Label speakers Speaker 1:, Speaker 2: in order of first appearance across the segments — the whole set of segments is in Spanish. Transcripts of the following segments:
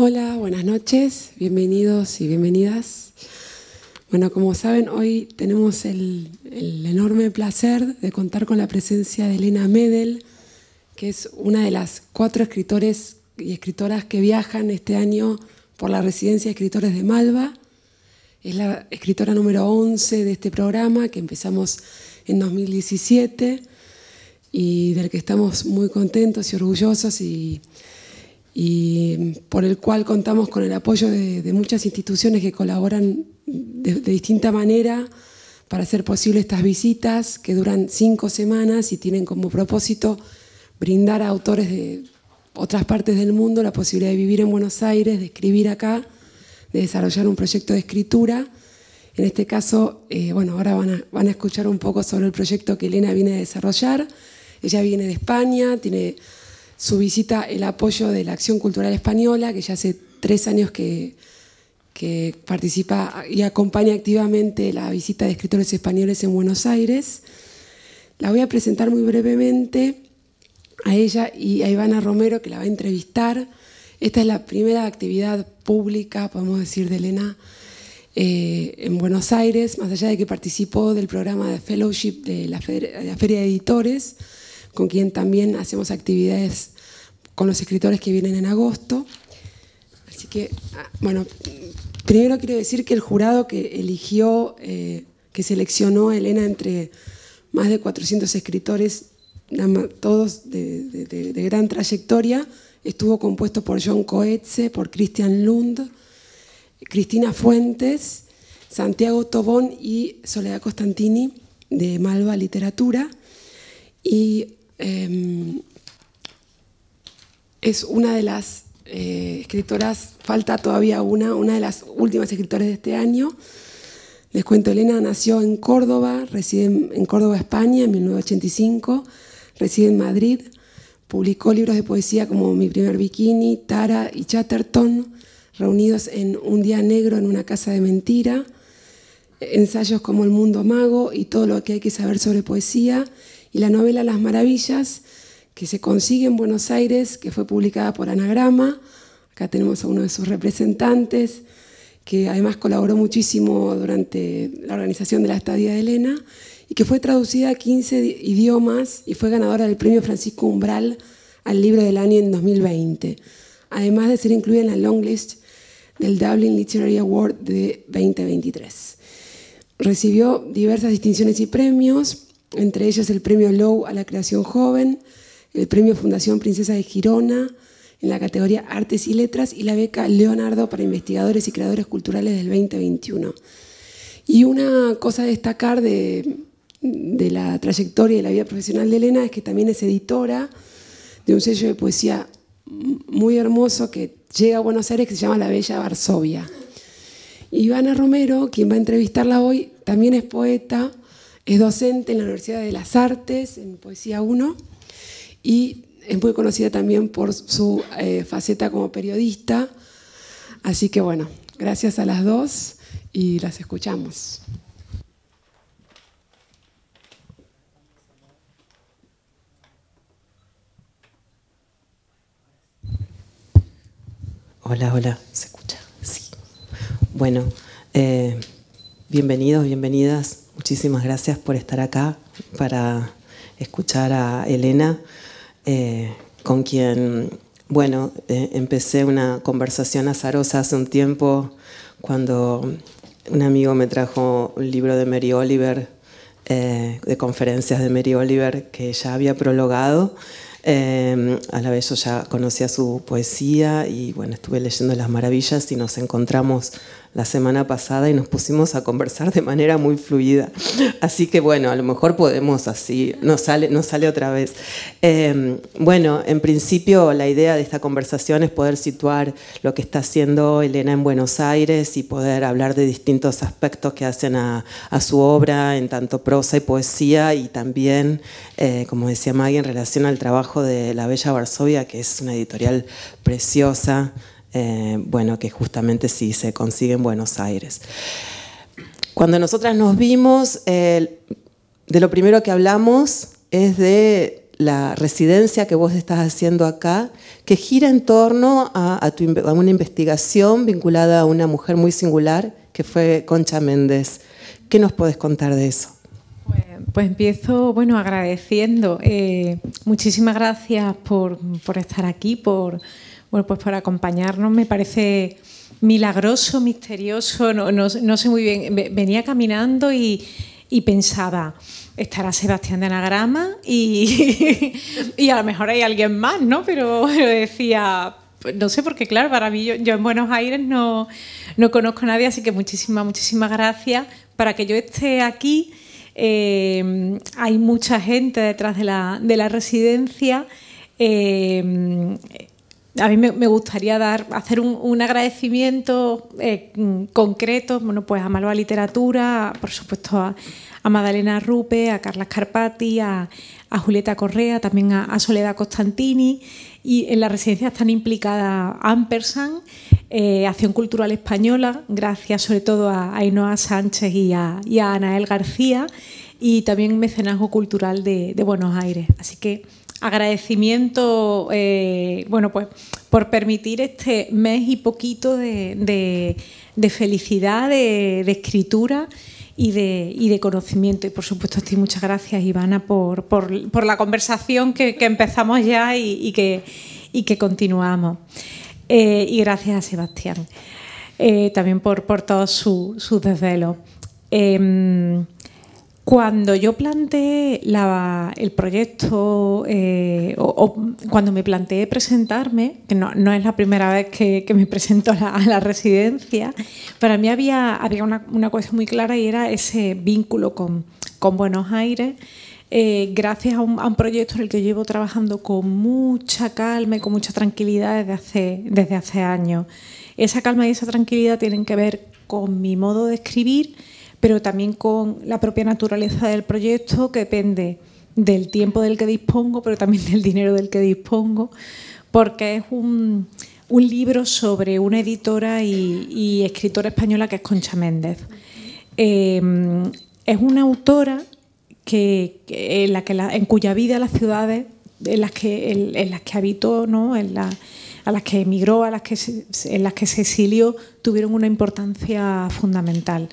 Speaker 1: Hola, buenas noches, bienvenidos y bienvenidas. Bueno, como saben, hoy tenemos el enorme placer de contar con la presencia de Elena Medel, que es una de las 4 escritores y escritoras que viajan este año por la Residencia de Escritores de Malva. Es la escritora número 11 de este programa, que empezamos en 2017 y del que estamos muy contentos y orgullosos y por el cual contamos con el apoyo de muchas instituciones que colaboran de distinta manera para hacer posible estas visitas que duran 5 semanas y tienen como propósito brindar a autores de otras partes del mundo la posibilidad de vivir en Buenos Aires, de escribir acá, de desarrollar un proyecto de escritura. En este caso, bueno, ahora van a escuchar un poco sobre el proyecto que Elena viene a desarrollar. Ella viene de España, tiene su visita, el apoyo de la Acción Cultural Española, que ya hace 3 años que participa y acompaña activamente la visita de escritores españoles en Buenos Aires. La voy a presentar muy brevemente a ella y a Ivana Romero, que la va a entrevistar. Esta es la primera actividad pública, podemos decir, de Elena en Buenos Aires, más allá de que participó del programa de fellowship de la Feria de Editores, con quien también hacemos actividades con los escritores que vienen en agosto. Así que, bueno, primero quiero decir que el jurado que eligió, que seleccionó a Elena entre más de 400 escritores, todos de gran trayectoria, estuvo compuesto por John Coetze, por Christian Lund, Cristina Fuentes, Santiago Tobón y Soledad Costantini, de Malva Literatura. Y es una de las escritoras, falta todavía una de las últimas escritoras de este año. Les cuento, Elena nació en Córdoba, reside en Córdoba, España, en 1985, reside en Madrid, publicó libros de poesía como Mi primer bikini, Tara y Chatterton, reunidos en Un día negro en una casa de mentira, ensayos como El mundo mago y Todo lo que hay que saber sobre poesía, y la novela Las maravillas, que se consigue en Buenos Aires, que fue publicada por Anagrama. Acá tenemos a uno de sus representantes, que además colaboró muchísimo durante la organización de la estadía de Elena, y que fue traducida a 15 idiomas y fue ganadora del premio Francisco Umbral al libro del año en 2020, además de ser incluida en la long list del Dublin Literary Award de 2023. Recibió diversas distinciones y premios, entre ellos el premio Lowe a la creación joven, el premio Fundación Princesa de Girona en la categoría Artes y Letras y la beca Leonardo para investigadores y creadores culturales del 2021. Y una cosa a destacar de la trayectoria y la vida profesional de Elena es que también es editora de un sello de poesía muy hermoso que llega a Buenos Aires, que se llama La Bella Varsovia. Ivana Romero, quien va a entrevistarla hoy, también es poeta, es docente en la Universidad de las Artes, en Poesía 1, y es muy conocida también por su faceta como periodista. Así que bueno, gracias a las dos y las escuchamos.
Speaker 2: Hola, hola, ¿se escucha? Sí. Bueno, bienvenidos, bienvenidas. Muchísimas gracias por estar acá para escuchar a Elena, con quien, bueno, empecé una conversación azarosa hace un tiempo cuando un amigo me trajo un libro de Mary Oliver, de conferencias de Mary Oliver que ya había prologado. A la vez yo ya conocía su poesía y bueno, estuve leyendo Las maravillas y nos encontramos la semana pasada y nos pusimos a conversar de manera muy fluida. Así que bueno, a lo mejor podemos así, nos sale otra vez. Bueno, en principio la idea de esta conversación es poder situar lo que está haciendo Elena en Buenos Aires y poder hablar de distintos aspectos que hacen a su obra en tanto prosa y poesía, y también, como decía Maggie, en relación al trabajo de La Bella Varsovia, que es una editorial preciosa, bueno, que justamente sí se consigue en Buenos Aires. Cuando nosotras nos vimos, de lo primero que hablamos es de la residencia que vos estás haciendo acá, que gira en torno a una investigación vinculada a una mujer muy singular, que fue Concha Méndez. ¿Qué nos podés contar de eso?
Speaker 3: Pues empiezo, bueno, agradeciendo. Muchísimas gracias por estar aquí, por acompañarnos. Me parece milagroso, misterioso, no sé muy bien. Venía caminando y pensaba, estará Sebastián de Anagrama y a lo mejor hay alguien más, ¿no? Pero decía, pues no sé, porque claro, para mí yo en Buenos Aires no conozco a nadie, así que muchísimas gracias. Para que yo esté aquí, hay mucha gente detrás de la residencia. A mí me gustaría hacer un agradecimiento concreto, bueno, pues a Malva Literatura, por supuesto a Madalena Rupe, a Carla Scarpati, a Julieta Correa, también a Soledad Costantini, y en la residencia están implicadas Ampersand, Acción Cultural Española, gracias sobre todo a Ainhoa Sánchez y a Anael García, y también Mecenazgo Cultural de Buenos Aires. Así que agradecimiento, bueno, pues por permitir este mes y poquito de felicidad, de escritura y de conocimiento. Y por supuesto, a ti muchas gracias, Ivana, por la conversación que empezamos ya y que continuamos. Y gracias a Sebastián también por todos sus desvelos. Cuando yo planteé el proyecto, o cuando me planteé presentarme, que no es la primera vez que me presento a la residencia, para mí había una cosa muy clara, y era ese vínculo con Buenos Aires, gracias a un proyecto en el que llevo trabajando con mucha calma y con mucha tranquilidad desde hace años. Esa calma y esa tranquilidad tienen que ver con mi modo de escribir, pero también con la propia naturaleza del proyecto, que depende del tiempo del que dispongo, pero también del dinero del que dispongo, porque es un libro sobre una editora y escritora española que es Concha Méndez. Es una autora en cuya vida las ciudades en las que habitó, ¿no? a las que emigró, en las que se exilió, tuvieron una importancia fundamental.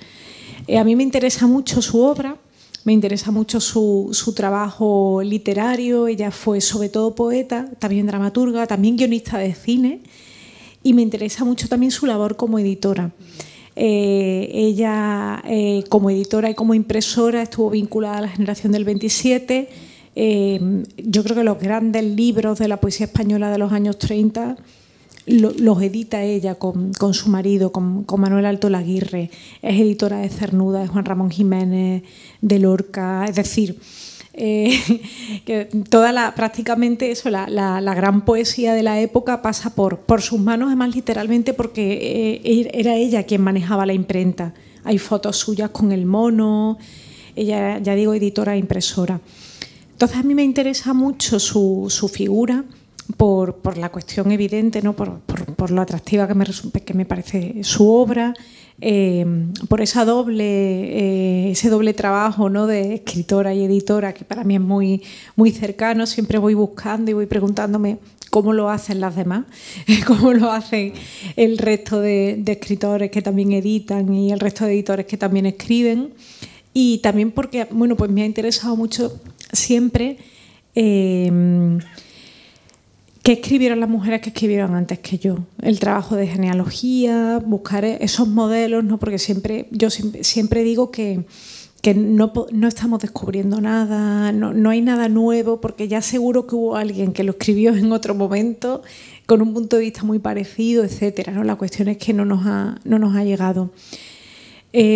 Speaker 3: A mí me interesa mucho su obra, me interesa mucho su trabajo literario. Ella fue sobre todo poeta, también dramaturga, también guionista de cine, y me interesa mucho también su labor como editora. Ella, como editora y como impresora, estuvo vinculada a la generación del 27. Yo creo que los grandes libros de la poesía española de los años 30 los edita ella con su marido, con Manuel Alto Laguirre. Es editora de Cernuda, de Juan Ramón Jiménez, de Lorca. Es decir, que prácticamente eso, la gran poesía de la época pasa por sus manos, además literalmente, porque era ella quien manejaba la imprenta. Hay fotos suyas con el mono. Ella, ya digo, editora e impresora. Entonces a mí me interesa mucho su figura, por la cuestión evidente, ¿no? por lo atractiva que me parece su obra, por ese doble trabajo, ¿no? de escritora y editora, que para mí es muy, muy cercano. Siempre voy buscando y voy preguntándome cómo lo hacen las demás, cómo lo hacen el resto de escritores que también editan y el resto de editores que también escriben. Y también porque, bueno, pues me ha interesado mucho siempre qué escribieron las mujeres que escribieron antes que yo. El trabajo de genealogía, buscar esos modelos, ¿no? Porque yo siempre digo que no estamos descubriendo nada, no hay nada nuevo, porque ya seguro que hubo alguien que lo escribió en otro momento con un punto de vista muy parecido, etcétera, ¿no? La cuestión es que no nos ha llegado.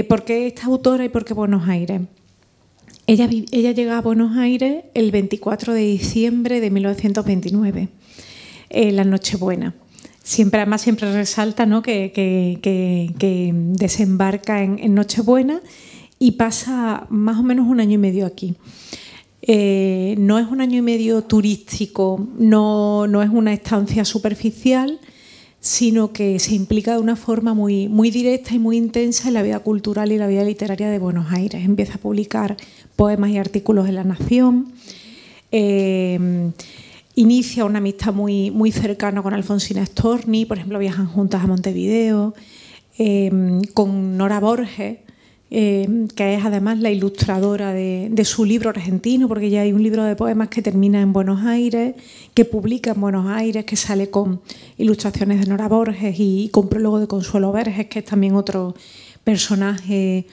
Speaker 3: ¿Por qué esta autora y por qué Buenos Aires? Ella llega a Buenos Aires el 24 de diciembre de 1929. La Nochebuena. Además siempre resalta, ¿no? que desembarca en Nochebuena y pasa más o menos 1 año y medio aquí. No es 1 año y medio turístico, no es una estancia superficial, sino que se implica de una forma muy, muy directa y muy intensa en la vida cultural y la vida literaria de Buenos Aires. Empieza a publicar poemas y artículos en La Nación. Inicia una amistad muy cercana con Alfonsina Storni, por ejemplo, viajan juntas a Montevideo, con Nora Borges, que es además la ilustradora de su libro argentino, porque ya hay un libro de poemas que termina en Buenos Aires, que publica en Buenos Aires, que sale con ilustraciones de Nora Borges y con prólogo de Consuelo Verges, que es también otro personaje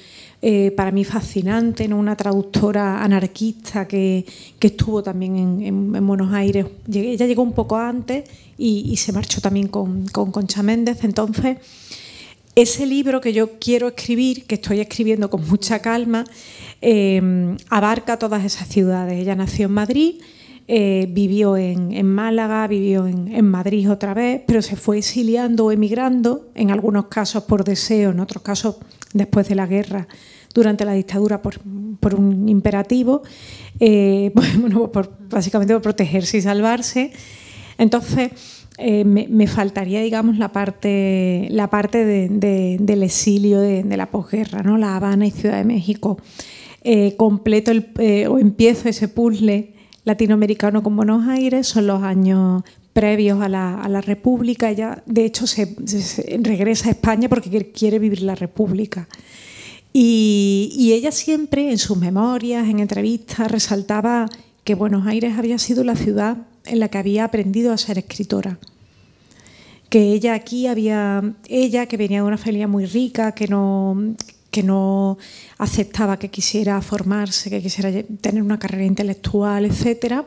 Speaker 3: para mí fascinante, ¿no? Una traductora anarquista que estuvo también en Buenos Aires. Ella llegó un poco antes y se marchó también con Concha Méndez. Entonces, ese libro que yo quiero escribir, que estoy escribiendo con mucha calma, abarca todas esas ciudades. Ella nació en Madrid, vivió en Málaga, vivió en Madrid otra vez, pero se fue exiliando o emigrando, en algunos casos por deseo, en otros casos después de la guerra, durante la dictadura por un imperativo, básicamente por protegerse y salvarse. Entonces, me faltaría, digamos, la parte del exilio de la posguerra, ¿no? La Habana y Ciudad de México. Completo o empiezo ese puzzle latinoamericano con Buenos Aires, son los años previos a la República. Ella, de hecho, se regresa a España porque quiere vivir la República. Y ella siempre, en sus memorias, en entrevistas, resaltaba que Buenos Aires había sido la ciudad en la que había aprendido a ser escritora. Que ella que venía de una familia muy rica, que no aceptaba que quisiera formarse, que quisiera tener una carrera intelectual, etc.,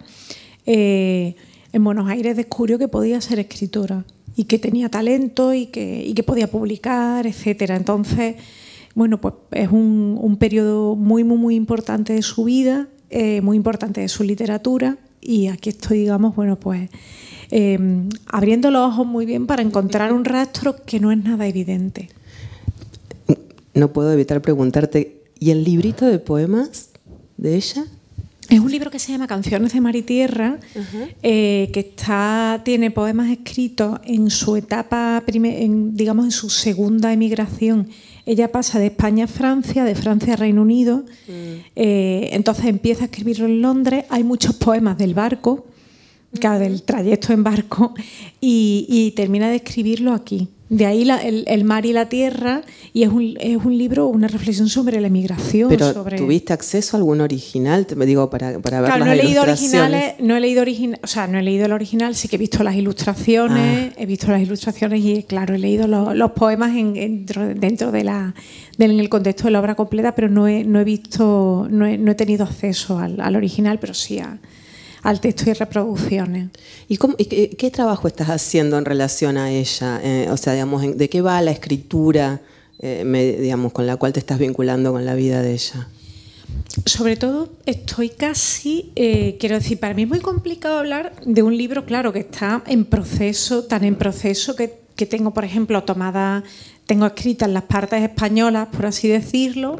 Speaker 3: en Buenos Aires descubrió que podía ser escritora y que tenía talento y que podía publicar, etc. Entonces, bueno, pues es un periodo muy importante de su vida, muy importante de su literatura, y aquí estoy, digamos, bueno, pues abriendo los ojos muy bien para encontrar un rastro que no es nada evidente.
Speaker 2: No puedo evitar preguntarte, ¿y el librito de poemas de ella?
Speaker 3: Es un libro que se llama Canciones de Mar y Tierra, que tiene poemas escritos en su etapa, digamos, en su segunda emigración. Ella pasa de España a Francia, de Francia a Reino Unido, entonces empieza a escribirlo en Londres. Hay muchos poemas del barco, del trayecto en barco, y termina de escribirlo aquí. De ahí el mar y la tierra, y es un libro, una reflexión sobre la emigración.
Speaker 2: Pero ¿tuviste acceso a algún original? Te digo, para ver
Speaker 3: claro,
Speaker 2: las ilustraciones.
Speaker 3: No he leído el original, sí que he visto las ilustraciones, y claro, he leído los poemas dentro en el contexto de la obra completa, pero no he tenido acceso al original, pero sí al texto y reproducciones.
Speaker 2: ¿Y qué trabajo estás haciendo en relación a ella? O sea, digamos, ¿de qué va la escritura, digamos, con la cual te estás vinculando con la vida de ella?
Speaker 3: Sobre todo estoy casi, quiero decir, para mí es muy complicado hablar de un libro, claro, que está en proceso, tan en proceso que tengo, por ejemplo, tengo escritas las partes españolas, por así decirlo,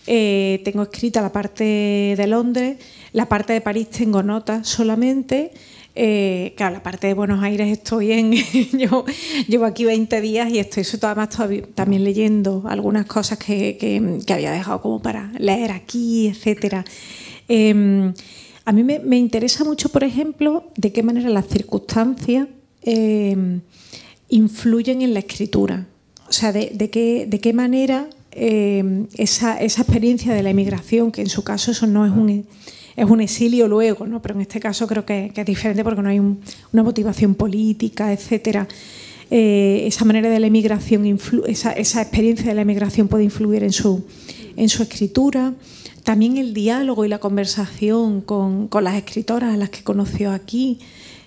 Speaker 3: tengo escrita la parte de Londres, la parte de París tengo notas solamente. Claro, la parte de Buenos Aires llevo aquí 20 días y estoy además también leyendo algunas cosas que había dejado como para leer aquí, etc. A mí me interesa mucho, por ejemplo, de qué manera las circunstancias influyen en la escritura. O sea, de qué manera esa experiencia de la emigración, que en su caso eso no es un exilio luego, ¿no? Pero en este caso creo que es diferente porque no hay una motivación política, etcétera. Esa manera de la emigración, esa experiencia de la emigración puede influir en su escritura. También el diálogo y la conversación con las escritoras a las que conoció aquí.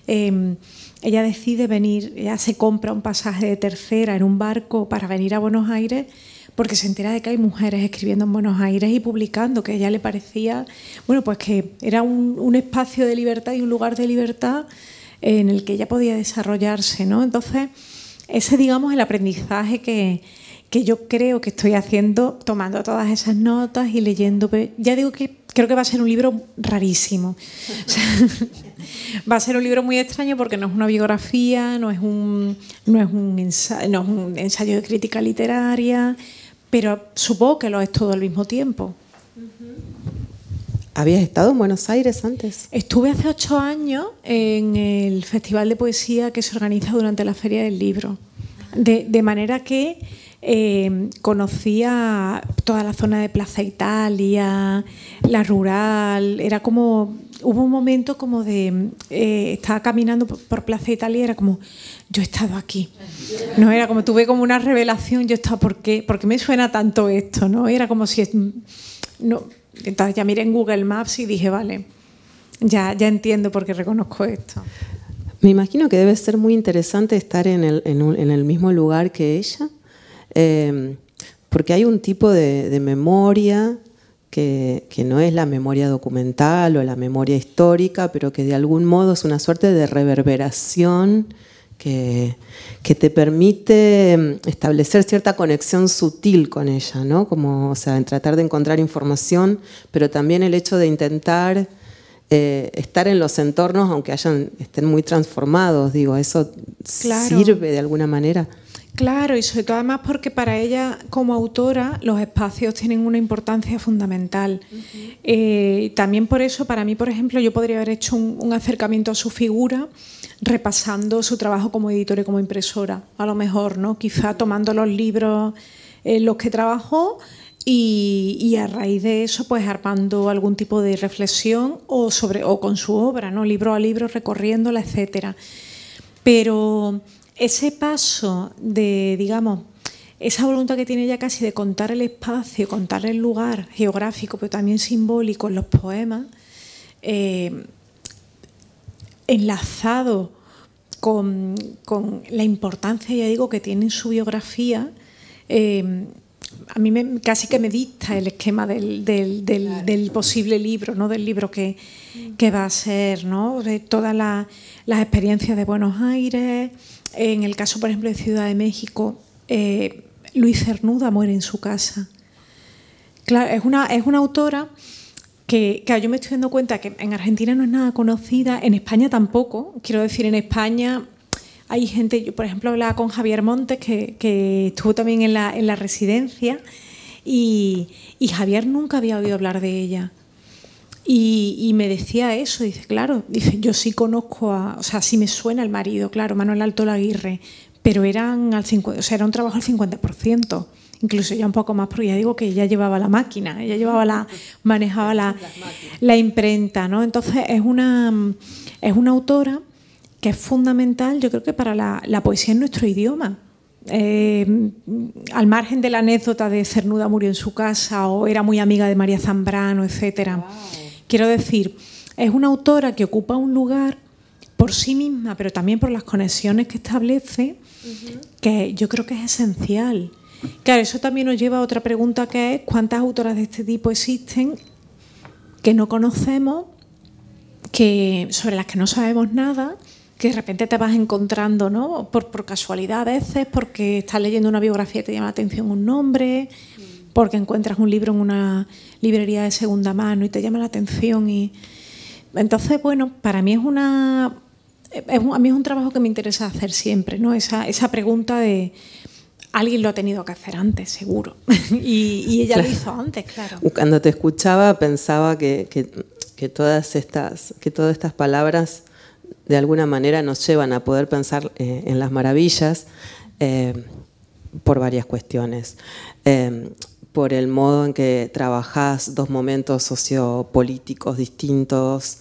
Speaker 3: Ella decide venir, ella se compra un pasaje de tercera en un barco para venir a Buenos Aires, porque se entera de que hay mujeres escribiendo en Buenos Aires y publicando, que a ella le parecía, bueno, pues que era un espacio de libertad y un lugar de libertad en el que ella podía desarrollarse, ¿no? Entonces, ese, digamos, el aprendizaje que yo creo que estoy haciendo, tomando todas esas notas y leyendo. Ya digo que creo que va a ser un libro rarísimo. O sea, va a ser un libro muy extraño porque no es una biografía, no es un ensayo de crítica literaria, pero supongo que lo es todo al mismo tiempo.
Speaker 2: ¿Habías estado en Buenos Aires antes?
Speaker 3: Estuve hace 8 años en el Festival de Poesía que se organiza durante la Feria del Libro. De manera que conocía toda la zona de Plaza Italia, la rural, era como... Hubo un momento como de... estaba caminando por Plaza Italia y era como, yo he estado aquí. No, era como, tuve como una revelación, yo estaba, ¿por qué me suena tanto esto? ¿No? Era como si... No, entonces ya miré en Google Maps y dije, vale, ya entiendo por qué reconozco esto.
Speaker 2: Me imagino que debe ser muy interesante estar en el mismo lugar que ella, porque hay un tipo de memoria que no es la memoria documental o la memoria histórica, pero que de algún modo es una suerte de reverberación que te permite establecer cierta conexión sutil con ella, ¿no? Como, o sea, en tratar de encontrar información, pero también el hecho de intentar estar en los entornos, aunque estén muy transformados, digo, eso sirve de alguna manera.
Speaker 3: Claro, y sobre todo además porque para ella como autora los espacios tienen una importancia fundamental. También por eso, para mí, por ejemplo, yo podría haber hecho un acercamiento a su figura repasando su trabajo como editora y como impresora, a lo mejor, ¿no? Quizá tomando los libros en los que trabajó y a raíz de eso pues armando algún tipo de reflexión o con su obra, ¿no? Libro a libro, recorriéndola, etcétera. Pero ese paso de, digamos, esa voluntad que tiene ella casi de contar el espacio, contar el lugar geográfico, pero también simbólico en los poemas, enlazado con la importancia, ya digo, que tiene en su biografía, a mí casi que me dicta el esquema del posible libro, ¿no? Del libro que va a ser, ¿no? De todas las experiencias de Buenos Aires. En el caso, por ejemplo, de Ciudad de México, Luis Cernuda muere en su casa. Claro, es una autora que yo me estoy dando cuenta que en Argentina no es nada conocida, en España tampoco. Quiero decir, en España hay gente, yo por ejemplo hablaba con Javier Montes, que estuvo también en la residencia, y Javier nunca había oído hablar de ella. Y me decía eso, dice, claro, dice, yo sí conozco o sea, sí me suena el marido, claro, Manuel Alto Laguirre, pero era un trabajo al 50%. Incluso ya un poco más, porque ya digo que ella llevaba la máquina, ella manejaba la imprenta, ¿no? Entonces es una autora que es fundamental, yo creo que para la poesía en nuestro idioma. Al margen de la anécdota de Cernuda murió en su casa o era muy amiga de María Zambrano, etcétera. Wow. Quiero decir, es una autora que ocupa un lugar por sí misma, pero también por las conexiones que establece, que yo creo que es esencial. Claro, eso también nos lleva a otra pregunta, que es ¿cuántas autoras de este tipo existen que no conocemos, sobre las que no sabemos nada, que de repente te vas encontrando, ¿no? por casualidad a veces, porque estás leyendo una biografía y te llama la atención un nombre, porque encuentras un libro en una librería de segunda mano y te llama la atención. Entonces, bueno, para mí a mí es un trabajo que me interesa hacer siempre, ¿no? Esa pregunta de... Alguien lo ha tenido que hacer antes, seguro. y ella lo hizo antes, claro.
Speaker 2: Cuando te escuchaba pensaba que todas estas palabras de alguna manera nos llevan a poder pensar en las maravillas por varias cuestiones. Por el modo en que trabajás dos momentos sociopolíticos distintos,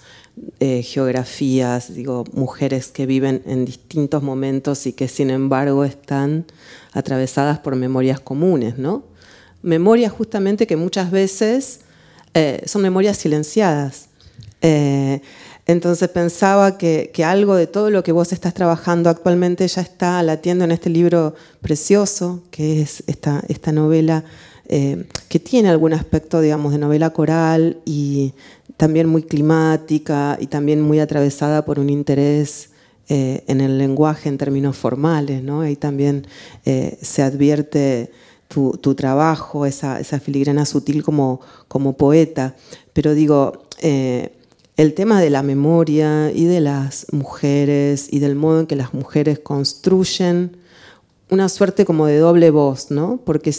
Speaker 2: geografías, digo, mujeres que viven en distintos momentos y que sin embargo están atravesadas por memorias comunes, ¿no? Memorias justamente que muchas veces son memorias silenciadas. Entonces pensaba que algo de todo lo que vos estás trabajando actualmente ya está latiendo en este libro precioso, que es esta novela que tiene algún aspecto, digamos, de novela coral y también muy climática y también muy atravesada por un interés en el lenguaje en términos formales, ¿no? Ahí también se advierte tu trabajo, esa filigrana sutil como poeta. Pero digo, el tema de la memoria y de las mujeres y del modo en que las mujeres construyen una suerte como de doble voz, ¿no? Porque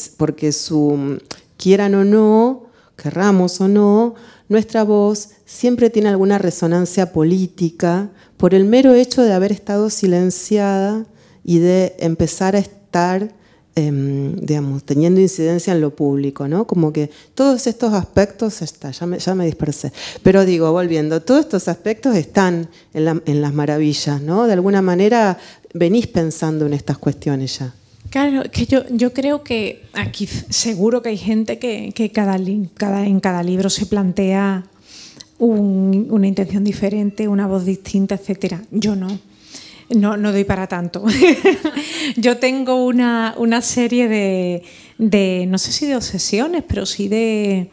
Speaker 2: quieran o no, querramos o no, nuestra voz siempre tiene alguna resonancia política por el mero hecho de haber estado silenciada y de empezar a estar, digamos, teniendo incidencia en lo público, ¿no? Como que todos estos aspectos, ya me dispersé, pero digo, volviendo, todos estos aspectos están en las maravillas, ¿no? De alguna manera venís pensando en estas cuestiones ya.
Speaker 3: Claro, que yo creo que aquí seguro que hay gente que en cada libro se plantea una intención diferente, una voz distinta, etcétera. Yo no doy para tanto. Yo tengo una serie de, no sé si de obsesiones, pero sí de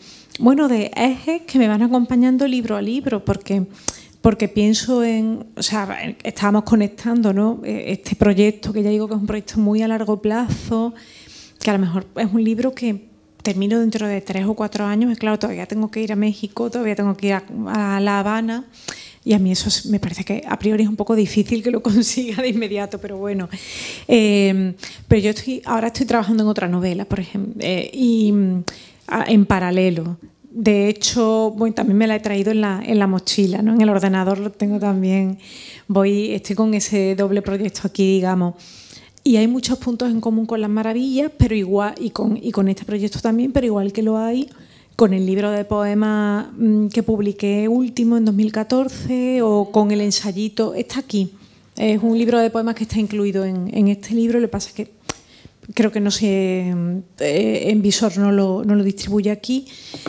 Speaker 3: ejes que me van acompañando libro a libro, porque pienso o sea, estábamos conectando, ¿no? Este proyecto, que ya digo que es un proyecto muy a largo plazo, que a lo mejor es un libro que termino dentro de 3 o 4 años, y claro, todavía tengo que ir a México, todavía tengo que ir a La Habana, y a mí eso me parece que a priori es un poco difícil que lo consiga de inmediato, pero bueno. Pero yo ahora estoy trabajando en otra novela, por ejemplo, y en paralelo. De hecho, también me la he traído en la mochila, ¿no? En el ordenador lo tengo también. Estoy con ese doble proyecto aquí, digamos. Y hay muchos puntos en común con Las Maravillas, pero igual, y con este proyecto también, pero igual que lo hay con el libro de poemas que publiqué último en 2014, o con el ensayito. Está aquí. Es un libro de poemas que está incluido en este libro. Lo que pasa es que creo que no sé, en Visor no lo distribuye aquí.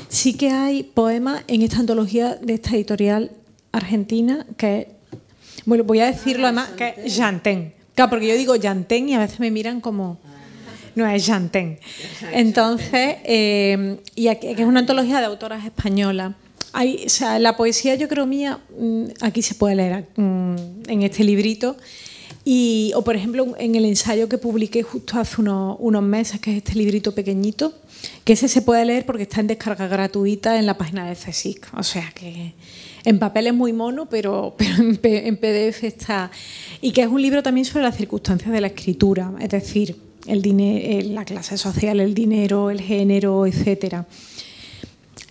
Speaker 3: Sí que hay poemas en esta antología de esta editorial argentina, que es, bueno, voy a decirlo además, que es Yantén. Claro, porque yo digo Yantén y a veces me miran como... No, es Yantén. Entonces, y aquí, que es una antología de autoras españolas. O sea, la poesía, yo creo, mía, aquí se puede leer en este librito. O, por ejemplo, en el ensayo que publiqué justo hace unos meses, que es este librito pequeñito, que ese se puede leer porque está en descarga gratuita en la página de CSIC. O sea que en papel es muy mono, pero en PDF está. Y que es un libro también sobre las circunstancias de la escritura, es decir, el dinero, la clase social, el dinero, el género, etcétera.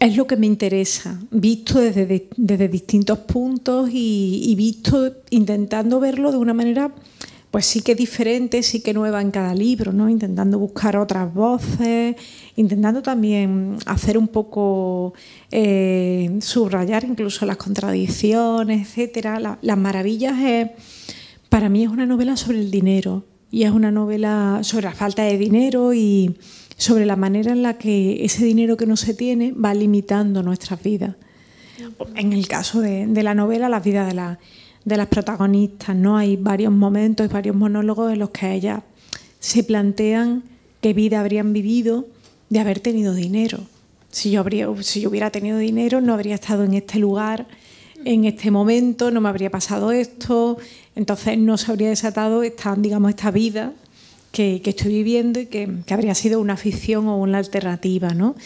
Speaker 3: Es lo que me interesa, visto desde distintos puntos y visto intentando verlo de una manera, pues sí que diferente, sí que nueva en cada libro, ¿no? Intentando buscar otras voces, intentando también hacer un poco, subrayar incluso las contradicciones, etcétera. Las Maravillas para mí es una novela sobre el dinero, y es una novela sobre la falta de dinero y sobre la manera en la que ese dinero que no se tiene va limitando nuestras vidas. En el caso de la novela, las vidas de las protagonistas, ¿no? Hay varios momentos, varios monólogos en los que ellas se plantean qué vida habrían vivido de haber tenido dinero. Si yo hubiera tenido dinero, no habría estado en este lugar, en este momento, no me habría pasado esto, entonces no se habría desatado esta vida que estoy viviendo y que habría sido una ficción o una alternativa, ¿no?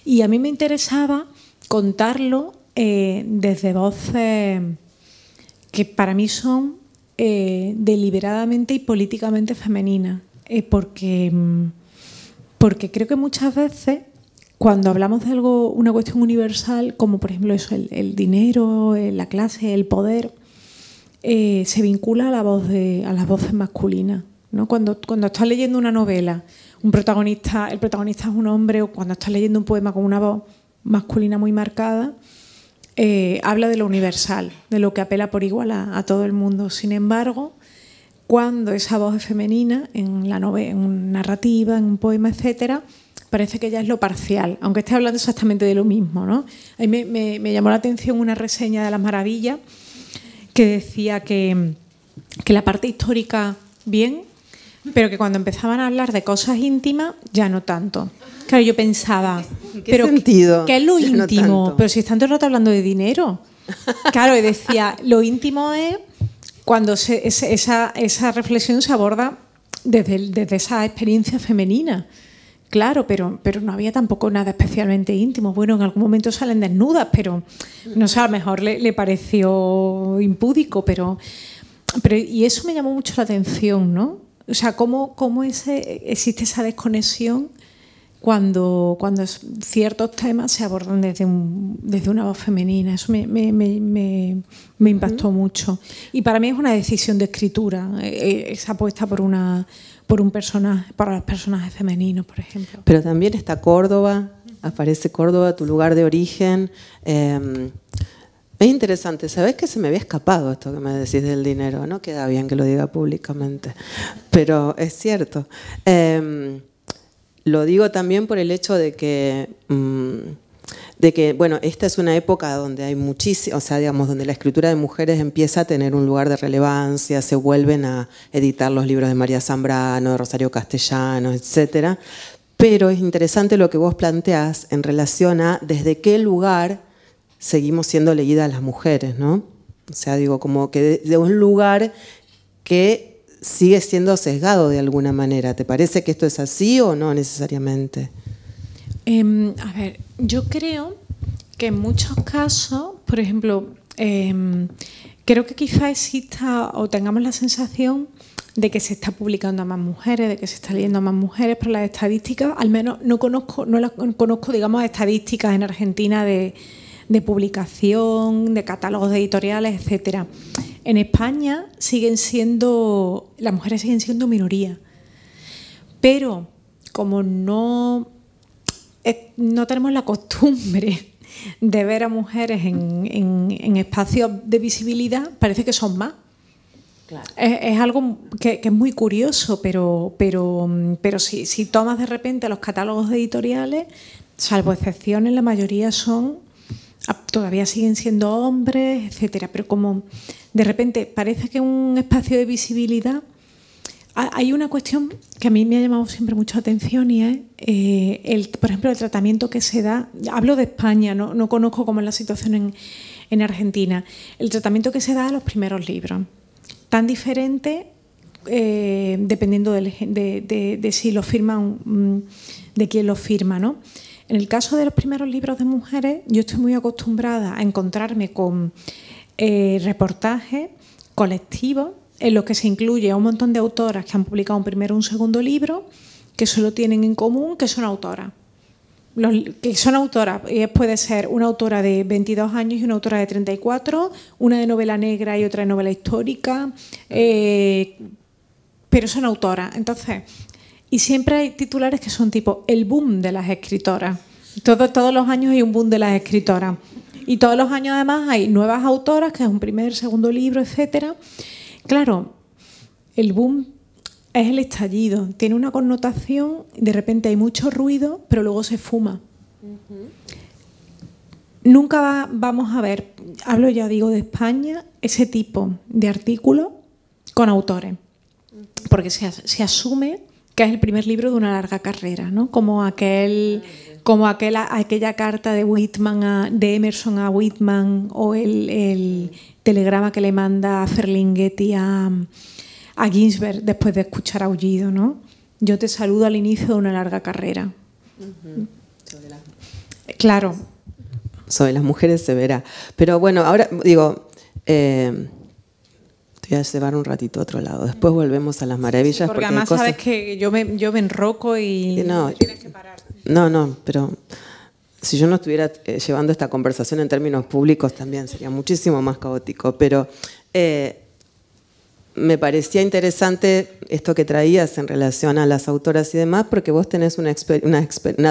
Speaker 3: Y a mí me interesaba contarlo desde voces que para mí son deliberadamente y políticamente femeninas, porque creo que muchas veces cuando hablamos de algo, una cuestión universal, como por ejemplo eso, el dinero, la clase, el poder, se vincula a las voces masculinas, ¿no? Cuando estás leyendo una novela, el protagonista es un hombre, o cuando estás leyendo un poema con una voz masculina muy marcada, habla de lo universal, de lo que apela por igual a todo el mundo. Sin embargo, cuando esa voz es femenina, en la novela, en una narrativa, en un poema, etcétera, parece que ya es lo parcial, aunque esté hablando exactamente de lo mismo, ¿no? A mí me llamó la atención una reseña de Las Maravillas que decía que la parte histórica bien, pero que cuando empezaban a hablar de cosas íntimas ya no tanto. Claro, yo pensaba,
Speaker 2: ¿qué sentido?
Speaker 3: ¿Qué es lo íntimo?
Speaker 2: No,
Speaker 3: pero si están todo el rato hablando de dinero. Claro, y decía, lo íntimo es cuando esa reflexión se aborda desde esa experiencia femenina. Claro, pero no había tampoco nada especialmente íntimo. Bueno, en algún momento salen desnudas, pero no sé, a lo mejor le pareció impúdico, pero y eso me llamó mucho la atención, ¿no? O sea, cómo existe esa desconexión cuando ciertos temas se abordan desde una voz femenina. Eso me impactó mucho. Y para mí es una decisión de escritura, esa apuesta por un personaje, para los personajes femeninos, por ejemplo.
Speaker 2: Pero también está Córdoba, aparece Córdoba, tu lugar de origen. Es interesante, ¿sabés que se me había escapado esto que me decís del dinero? No queda bien que lo diga públicamente, pero es cierto. Lo digo también por el hecho de que, bueno, esta es una época donde hay muchísimo, o sea, digamos, donde la escritura de mujeres empieza a tener un lugar de relevancia, se vuelven a editar los libros de María Zambrano, de Rosario Castellanos, etcétera. Pero es interesante lo que vos planteás en relación a desde qué lugar seguimos siendo leídas las mujeres, ¿no? O sea, digo, como que de un lugar que sigue siendo sesgado de alguna manera. ¿Te parece que esto es así o no necesariamente?
Speaker 3: A ver, yo creo que en muchos casos, por ejemplo, creo que quizá exista o tengamos la sensación de que se está publicando a más mujeres, de que se está leyendo a más mujeres, pero las estadísticas, al menos no las conozco, digamos, estadísticas en Argentina de publicación, de catálogos editoriales, etcétera. En España las mujeres siguen siendo minoría, pero como no tenemos la costumbre de ver a mujeres en espacios de visibilidad, parece que son más. Claro. Es algo que es muy curioso, pero si tomas de repente los catálogos editoriales, salvo excepciones, la mayoría todavía siguen siendo hombres, etcétera. Pero como de repente parece que un espacio de visibilidad, hay una cuestión que a mí me ha llamado siempre mucho la atención y es, por ejemplo, el tratamiento que se da. Hablo de España, no conozco cómo es la situación en Argentina. El tratamiento que se da a los primeros libros, tan diferente dependiendo de si lo firman, de quién lo firma, ¿no? En el caso de los primeros libros de mujeres, yo estoy muy acostumbrada a encontrarme con reportajes colectivos en los que se incluye a un montón de autoras que han publicado un primero o un segundo libro, que solo tienen en común que son autoras. Puede ser una autora de 22 años y una autora de 34, una de novela negra y otra de novela histórica, pero son autoras. Entonces, y siempre hay titulares que son tipo el boom de las escritoras. Todos los años hay un boom de las escritoras. Y todos los años además hay nuevas autoras, que es un primer, segundo libro, etcétera. Claro, el boom es el estallido. Tiene una connotación, de repente hay mucho ruido, pero luego se fuma. Nunca vamos a ver, hablo ya digo de España, ese tipo de artículos con autores. Porque se asume que es el primer libro de una larga carrera, ¿no? Como aquella carta de Emerson a Whitman, o el telegrama que le manda Ferlinghetti a Ginsberg después de escuchar Aullido, ¿no? Yo te saludo al inicio de una larga carrera. Claro.
Speaker 2: Sobre las mujeres se verá. Pero bueno, ahora digo, te voy a llevar un ratito a otro lado. Después volvemos a las maravillas.
Speaker 3: Sí, porque además sabes que yo me enroco y
Speaker 2: no,
Speaker 3: tienes que parar.
Speaker 2: No, pero si yo no estuviera llevando esta conversación en términos públicos también sería muchísimo más caótico. Pero me parecía interesante esto que traías en relación a las autoras y demás, porque vos tenés una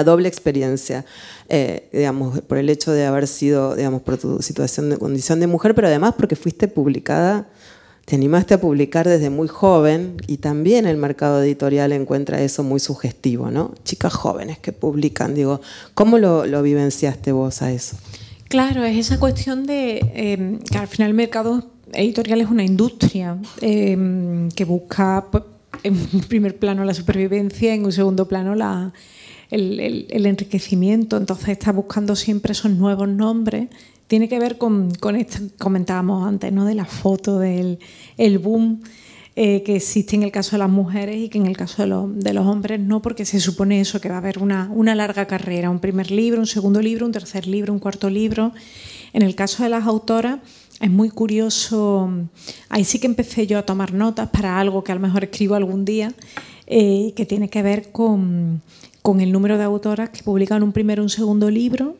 Speaker 2: doble experiencia, digamos, por el hecho de haber sido, digamos, por tu situación de condición de mujer, pero además porque fuiste publicada. Te animaste a publicar desde muy joven y también el mercado editorial encuentra eso muy sugestivo, ¿no? Chicas jóvenes que publican, digo, ¿cómo lo vivenciaste vos a eso?
Speaker 3: Claro, es esa cuestión de que al final el mercado editorial es una industria que busca, pues, en un primer plano la supervivencia, en un segundo plano el enriquecimiento. Entonces está buscando siempre esos nuevos nombres. Tiene que ver con esto que comentábamos antes, ¿no? De la foto, del boom que existe en el caso de las mujeres y que en el caso de los hombres no, porque se supone eso, que va a haber una larga carrera, un primer libro, un segundo libro, un tercer libro, un cuarto libro. En el caso de las autoras es muy curioso, ahí sí que empecé yo a tomar notas para algo que a lo mejor escribo algún día, que tiene que ver con con el número de autoras que publican un primero o un segundo libro,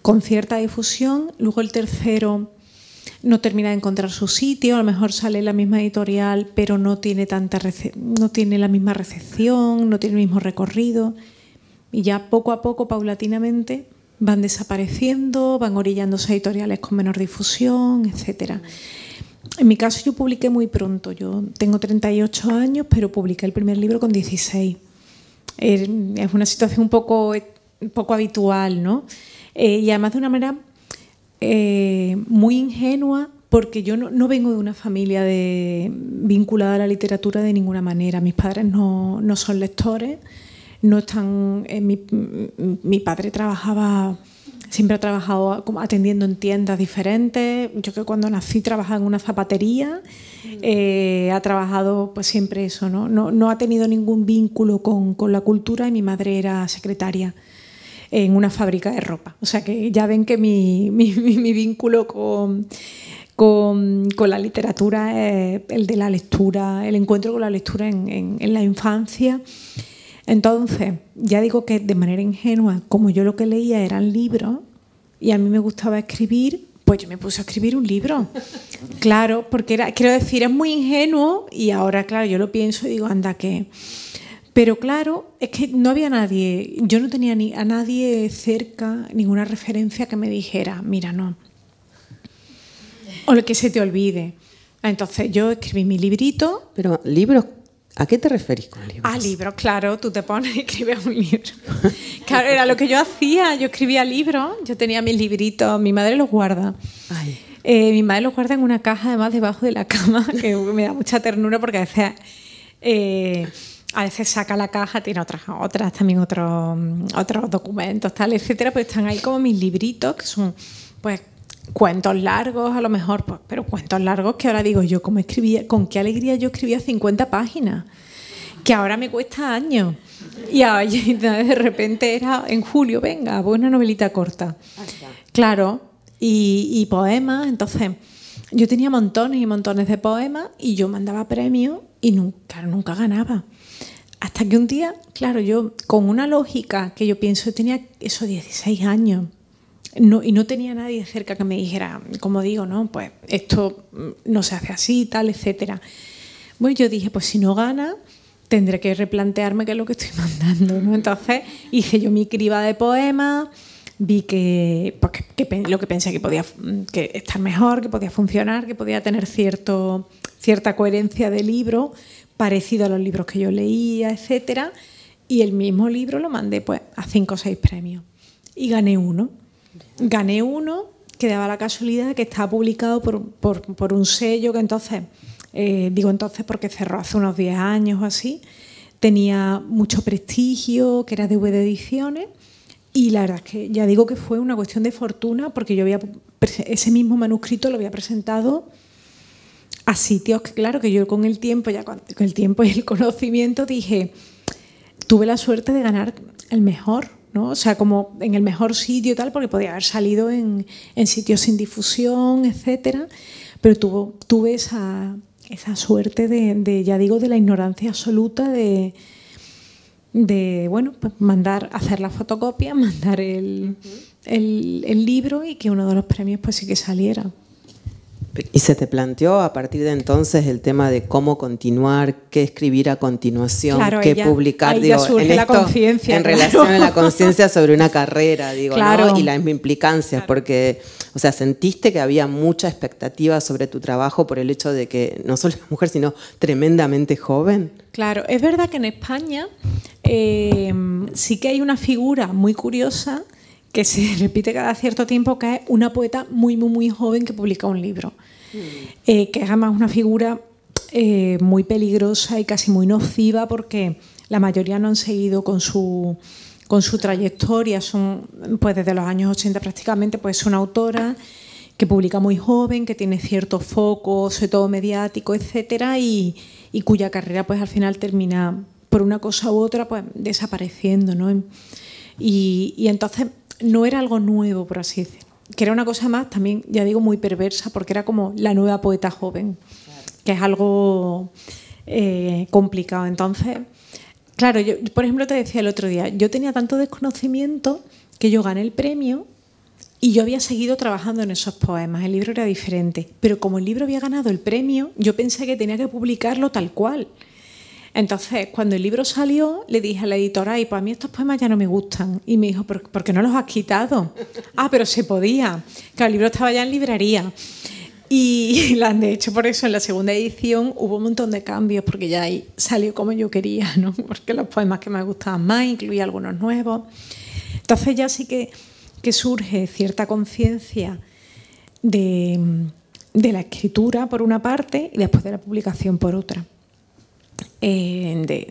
Speaker 3: con cierta difusión, luego el tercero no termina de encontrar su sitio, a lo mejor sale en la misma editorial, pero no tiene no tiene la misma recepción, no tiene el mismo recorrido, y ya poco a poco, paulatinamente, van desapareciendo, van orillándose a editoriales con menor difusión, etcétera. En mi caso yo publiqué muy pronto, yo tengo 38 años, pero publiqué el primer libro con 16. Es una situación un poco habitual, ¿no? Y además de una manera muy ingenua, porque yo no vengo de una familia vinculada a la literatura de ninguna manera. Mis padres no son lectores, no están. Mi padre siempre ha trabajado atendiendo en tiendas diferentes. Yo que cuando nací trabajaba en una zapatería, ha trabajado pues siempre eso, ¿no? No ha tenido ningún vínculo con la cultura, y mi madre era secretaria en una fábrica de ropa. O sea que ya ven que mi vínculo con la literatura es el de la lectura, el encuentro con la lectura en la infancia. Entonces, ya digo que de manera ingenua, como yo lo que leía eran libros y a mí me gustaba escribir, pues yo me puse a escribir un libro. Claro, porque quiero decir, es muy ingenuo, y ahora, claro, yo lo pienso y digo, anda, que... Pero claro, es que no había nadie, yo no tenía a nadie cerca, ninguna referencia que me dijera, mira, no. O lo que se te olvide. Entonces yo escribí mi librito.
Speaker 2: Pero libros, ¿a qué te referís con libros?
Speaker 3: Ah, libros, claro, tú te pones y escribes un libro. Claro, era lo que yo hacía, yo escribía libros, yo tenía mis libritos, mi madre los guarda.
Speaker 2: Ay.
Speaker 3: Mi madre los guarda en una caja, además, debajo de la cama, que me da mucha ternura porque a veces saca la caja, tiene otras también otros documentos, tal, etcétera, pues están ahí como mis libritos, que son pues cuentos largos a lo mejor, pues, pero cuentos largos que ahora digo yo, ¿cómo escribía? ¿Con qué alegría yo escribía 50 páginas? Que ahora me cuesta años. Y de repente era en julio, venga, pues una novelita corta. Claro, y poemas, entonces yo tenía montones y montones de poemas y yo mandaba premios y nunca ganaba. Hasta que un día, claro, yo con una lógica que yo pienso, tenía esos 16 años y no tenía nadie cerca que me dijera, como digo, no, pues esto no se hace así, tal, etcétera. Bueno, yo dije, pues si no gana, tendré que replantearme qué es lo que estoy mandando, ¿no? Entonces hice yo mi criba de poemas, vi que lo que pensé que podía estar mejor, que podía funcionar, que podía tener cierta coherencia de libro, parecido a los libros que yo leía, etcétera, y el mismo libro lo mandé pues a 5 o 6 premios y gané uno que daba la casualidad de que estaba publicado por un sello que entonces, digo entonces porque cerró hace unos 10 años o así, tenía mucho prestigio, que era de DVD Ediciones, y la verdad es que ya digo que fue una cuestión de fortuna, porque yo ese mismo manuscrito lo había presentado a sitios que, claro, que yo con el tiempo y el conocimiento dije, tuve la suerte de ganar el mejor, ¿no? O sea, como en el mejor sitio y tal, porque podía haber salido en sitios sin difusión, etcétera, pero tuve esa suerte ya digo, de la ignorancia absoluta de bueno, pues hacer la fotocopia, mandar el libro y que uno de los premios pues sí que saliera.
Speaker 2: ¿Y se te planteó a partir de entonces el tema de cómo continuar, qué escribir a continuación,
Speaker 3: claro,
Speaker 2: qué publicar?
Speaker 3: Ahí ya surge la conciencia.
Speaker 2: En relación a la conciencia sobre una carrera, digo,
Speaker 3: claro.
Speaker 2: ¿no? Y las implicancias, claro. Porque, o sea, sentiste que había mucha expectativa sobre tu trabajo por el hecho de que no solo eras mujer, sino tremendamente joven.
Speaker 3: Claro, es verdad que en España sí que hay una figura muy curiosa que se repite cada cierto tiempo, que es una poeta muy, muy, muy joven que publica un libro. Que es además una figura muy peligrosa y casi muy nociva, porque la mayoría no han seguido con su trayectoria, son pues desde los años 80 prácticamente, pues es una autora que publica muy joven, que tiene cierto foco, sobre todo mediático, etcétera, y cuya carrera pues al final termina por una cosa u otra pues desapareciendo, ¿no? Y entonces no era algo nuevo, por así decirlo, que era una cosa más también, ya digo, muy perversa, porque era como la nueva poeta joven, claro, que es algo complicado. Entonces, Claro, yo, por ejemplo, te decía el otro día, yo tenía tanto desconocimiento que yo gané el premio y yo había seguido trabajando en esos poemas. El libro era diferente, pero como el libro había ganado el premio, yo pensé que tenía que publicarlo tal cual. Entonces, cuando el libro salió, le dije a la editora, pues a mí estos poemas ya no me gustan. Y me dijo, ¿por qué no los has quitado? Ah, pero se podía. Claro, el libro estaba ya en librería. Y de hecho, por eso en la segunda edición hubo un montón de cambios, porque ya ahí salió como yo quería, ¿no? Porque los poemas que me gustaban más, incluía algunos nuevos. Entonces ya sí que surge cierta conciencia de la escritura, por una parte, y después de la publicación, por otra. De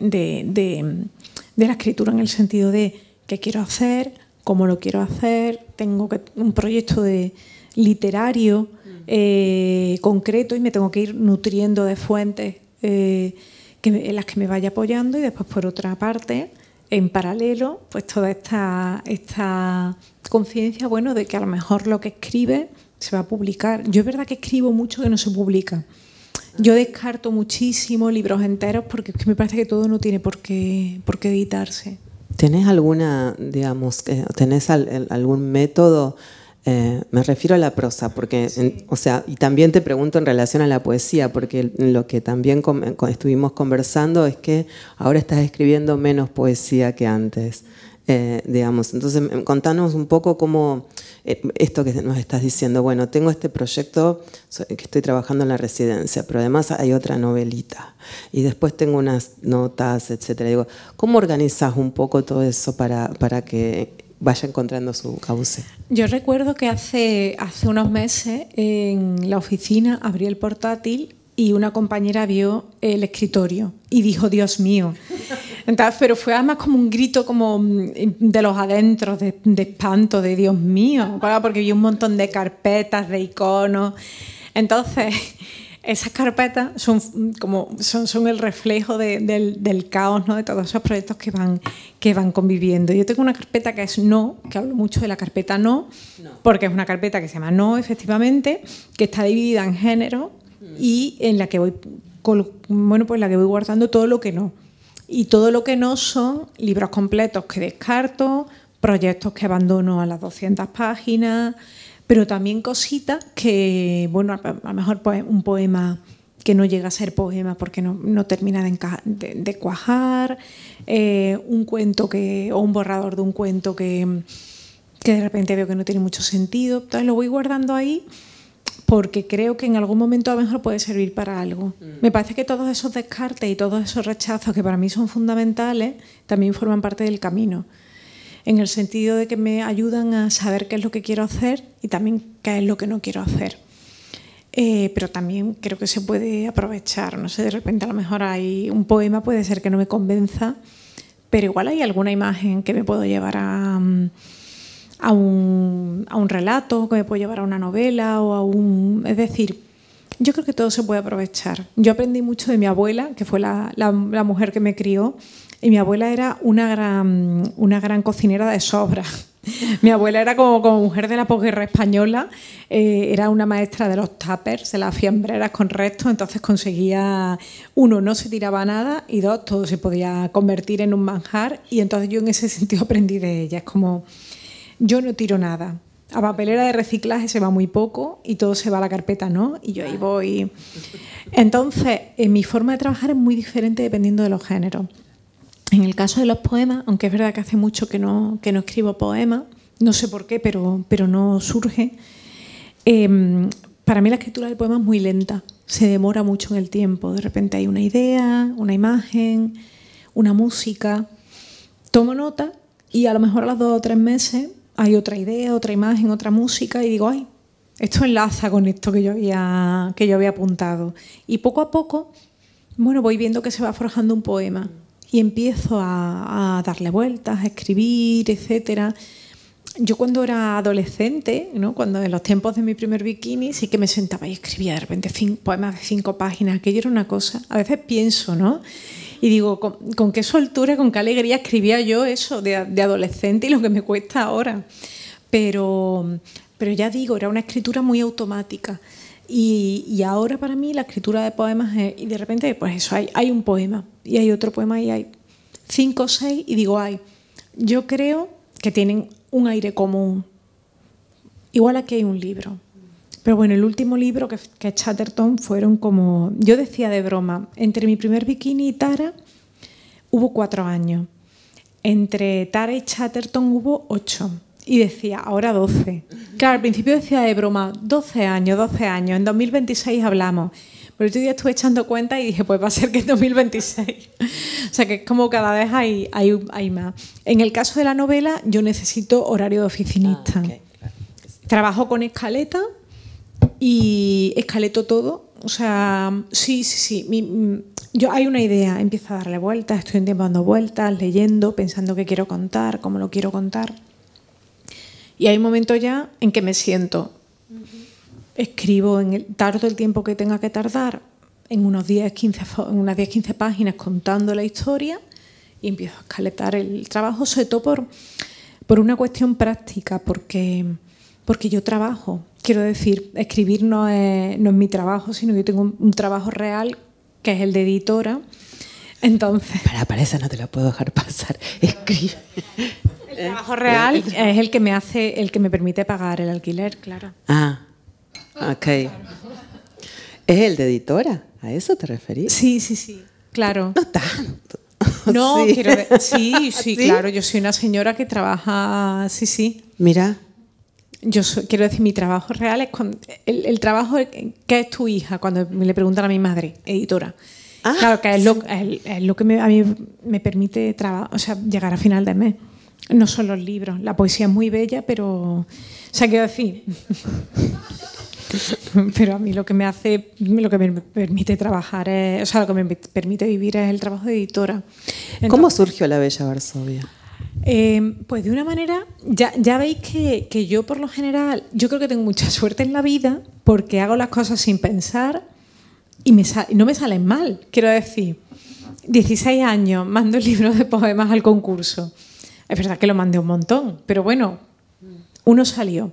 Speaker 3: la escritura en el sentido de qué quiero hacer, cómo lo quiero hacer, tengo un proyecto literario concreto y me tengo que ir nutriendo de fuentes en las que me vaya apoyando, y después por otra parte, en paralelo, pues toda esta conciencia, bueno, de que a lo mejor lo que escribe se va a publicar. Yo es verdad que escribo mucho que no se publica. Yo descarto muchísimo libros enteros porque es que me parece que todo no tiene por qué editarse.
Speaker 2: ¿Tenés alguna, digamos, tenés algún método? Me refiero a la prosa, porque, sí. O sea, y también te pregunto en relación a la poesía, porque lo que también estuvimos conversando es que ahora estás escribiendo menos poesía que antes, digamos. Entonces, contanos un poco cómo, esto que nos estás diciendo, bueno, tengo este proyecto que estoy trabajando en la residencia, pero además hay otra novelita, y después tengo unas notas, etcétera. Digo, ¿cómo organizás un poco todo eso para que vaya encontrando su cauce?
Speaker 3: Yo recuerdo que hace unos meses en la oficina abrí el portátil y una compañera vio el escritorio y dijo, Dios mío. Entonces, pero fue además como un grito como de los adentros, de espanto, de Dios mío, porque vi un montón de carpetas, de iconos. Entonces, esas carpetas son el reflejo del caos, ¿no? De todos esos proyectos que van conviviendo. Yo tengo una carpeta que es No, que hablo mucho de la carpeta No, porque es una carpeta que se llama No, efectivamente, que está dividida en géneros y en la que voy guardando todo lo que no. Y todo lo que no son libros completos que descarto, proyectos que abandono a las 200 páginas, pero también cositas que, bueno, a lo mejor un poema que no llega a ser poema porque no termina de cuajar, un cuento o un borrador de un cuento que de repente veo que no tiene mucho sentido. Entonces lo voy guardando ahí porque creo que en algún momento a lo mejor puede servir para algo. Me parece que todos esos descartes y todos esos rechazos que para mí son fundamentales también forman parte del camino, en el sentido de que me ayudan a saber qué es lo que quiero hacer y también qué es lo que no quiero hacer. Pero también creo que se puede aprovechar, no sé, de repente a lo mejor hay un poema, puede ser que no me convenza, pero igual hay alguna imagen que me puedo llevar a un relato, que me puedo llevar a una novela es decir, yo creo que todo se puede aprovechar. Yo aprendí mucho de mi abuela, que fue la mujer que me crió, y mi abuela era una gran cocinera de sobra. Mi abuela era como mujer de la posguerra española, era una maestra de los tuppers, de las fiambreras con restos, entonces conseguía, uno, no se tiraba nada, y dos, todo se podía convertir en un manjar, y entonces yo en ese sentido aprendí de ella. Es como, yo no tiro nada. A papelera de reciclaje se va muy poco y todo se va a la carpeta, ¿no? Y yo ahí voy. Entonces, mi forma de trabajar es muy diferente dependiendo de los géneros. En el caso de los poemas, aunque es verdad que hace mucho que no escribo poemas, no sé por qué, pero no surge, para mí la escritura del poema es muy lenta, se demora mucho en el tiempo. De repente hay una idea, una imagen, una música, tomo nota y a lo mejor a los 2 o 3 meses hay otra idea, otra imagen, otra música y digo, ay, esto enlaza con esto que yo había apuntado. Y poco a poco, bueno, voy viendo que se va forjando un poema. Y empiezo a darle vueltas, a escribir, etcétera. Yo cuando era adolescente, ¿no? Cuando en los tiempos de mi primer bikini, sí que me sentaba y escribía de repente poemas de 5 páginas. Aquello era una cosa. A veces pienso, ¿no? Y digo, con qué soltura, con qué alegría escribía yo eso de adolescente y lo que me cuesta ahora. Pero ya digo, era una escritura muy automática. Y ahora para mí la escritura de poemas es, y de repente pues eso, hay un poema y hay otro poema y hay 5 o 6 y digo, ay, yo creo que tienen un aire común. Igual aquí hay un libro. Pero bueno, el último libro, que es Chatterton, fueron como... Yo decía de broma, entre mi primer bikini y Tara hubo 4 años. Entre Tara y Chatterton hubo 8. Y decía, ahora 12. Claro, al principio decía de broma, 12 años, en 2026 hablamos. Pero otro día estuve echando cuenta y dije, pues va a ser que en 2026. O sea, que es como cada vez hay más. En el caso de la novela, yo necesito horario de oficinista.
Speaker 2: Okay, claro.
Speaker 3: Trabajo con escaleta y escaleto todo. O sea, sí. Yo hay una idea, empiezo a darle vueltas, estoy un tiempo dando vueltas, leyendo, pensando qué quiero contar, cómo lo quiero contar. Y hay un momento ya en que me siento... Escribo, tardo el tiempo que tenga que tardar, en unas 10-15 páginas contando la historia y empiezo a escaletar el trabajo, sobre todo por una cuestión práctica, porque yo trabajo. Quiero decir, escribir no es mi trabajo, sino que yo tengo un trabajo real, que es el de editora. Entonces...
Speaker 2: Para eso no te lo puedo dejar pasar. Escribe.
Speaker 3: El trabajo real es el que me permite pagar el alquiler, claro.
Speaker 2: Ah. Ok. ¿Es el de editora? ¿A eso te referís?
Speaker 3: Sí, claro.
Speaker 2: No tanto.
Speaker 3: No,
Speaker 2: sí.
Speaker 3: Sí, claro. Yo soy una señora que trabaja... Sí.
Speaker 2: Mira.
Speaker 3: Quiero decir, mi trabajo real es cuando... El trabajo que es tu hija, cuando me le preguntan a mi madre, editora. Claro, que es lo que a mí me permite llegar a final de mes. No son los libros. La poesía es muy bella, pero... O sea, quiero decir... Pero a mí lo que me permite trabajar lo que me permite vivir es el trabajo de editora. Entonces,
Speaker 2: ¿cómo surgió La Bella Varsovia?
Speaker 3: Pues de una manera, ya veis que yo por lo general, yo creo que tengo mucha suerte en la vida porque hago las cosas sin pensar y no me salen mal. Quiero decir, 16 años, mando libros de poemas al concurso. Es verdad que lo mandé un montón, pero bueno, uno salió.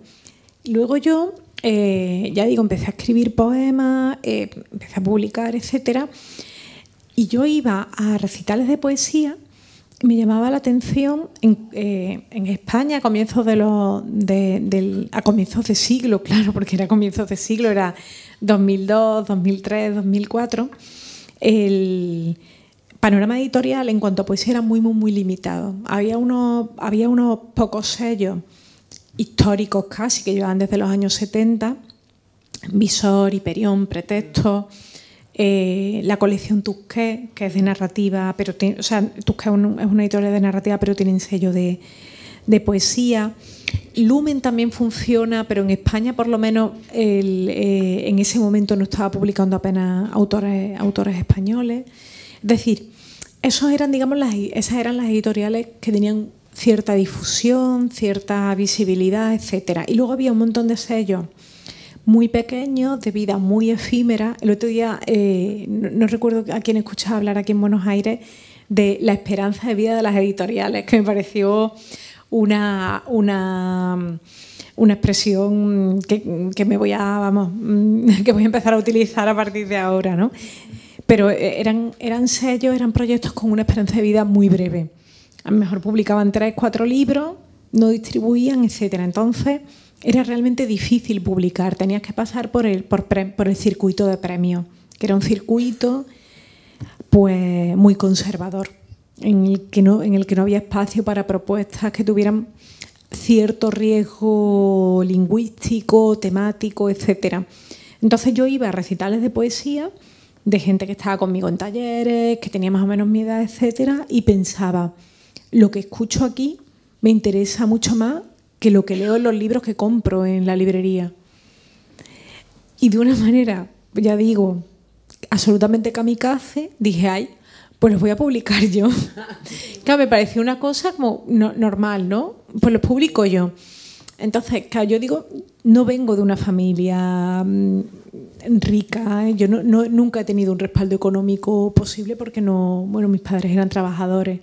Speaker 3: Luego yo... ya digo, empecé a escribir poemas, empecé a publicar, etcétera, y yo iba a recitales de poesía. Me llamaba la atención en España a comienzos de siglo, claro, porque era comienzos de siglo, era 2002, 2003, 2004. El panorama editorial en cuanto a poesía era muy, muy, muy limitado. Había unos pocos sellos históricos casi, que llevaban desde los años 70, Visor, Hiperión, Pretexto, la colección Tusquets, que es de narrativa, pero Tusquets es una editorial de narrativa, pero tienen sello de poesía. Lumen también funciona, pero en España por lo menos en ese momento no estaba publicando apenas autores españoles. Es decir, esas eran las editoriales que tenían cierta difusión, cierta visibilidad, etcétera. Y luego había un montón de sellos muy pequeños, de vida muy efímera. El otro día, no recuerdo a quién escuchaba hablar aquí en Buenos Aires, de la esperanza de vida de las editoriales, que me pareció una expresión que me voy a empezar a utilizar a partir de ahora, ¿no? Pero eran sellos, eran proyectos con una esperanza de vida muy breve. A lo mejor publicaban 3, 4 libros, no distribuían, etcétera. Entonces era realmente difícil publicar, tenías que pasar por el circuito de premios, que era un circuito pues muy conservador, en el que no había espacio para propuestas que tuvieran cierto riesgo lingüístico, temático, etcétera. Entonces yo iba a recitales de poesía de gente que estaba conmigo en talleres, que tenía más o menos mi edad, etcétera, y pensaba, lo que escucho aquí me interesa mucho más que lo que leo en los libros que compro en la librería. Y de una manera, ya digo, absolutamente kamikaze, dije, ay, pues los voy a publicar yo. Claro, me pareció una cosa como normal, ¿no? Pues los publico yo. Entonces, claro, yo digo, no vengo de una familia rica, ¿eh? Yo nunca he tenido un respaldo económico posible porque mis padres eran trabajadores.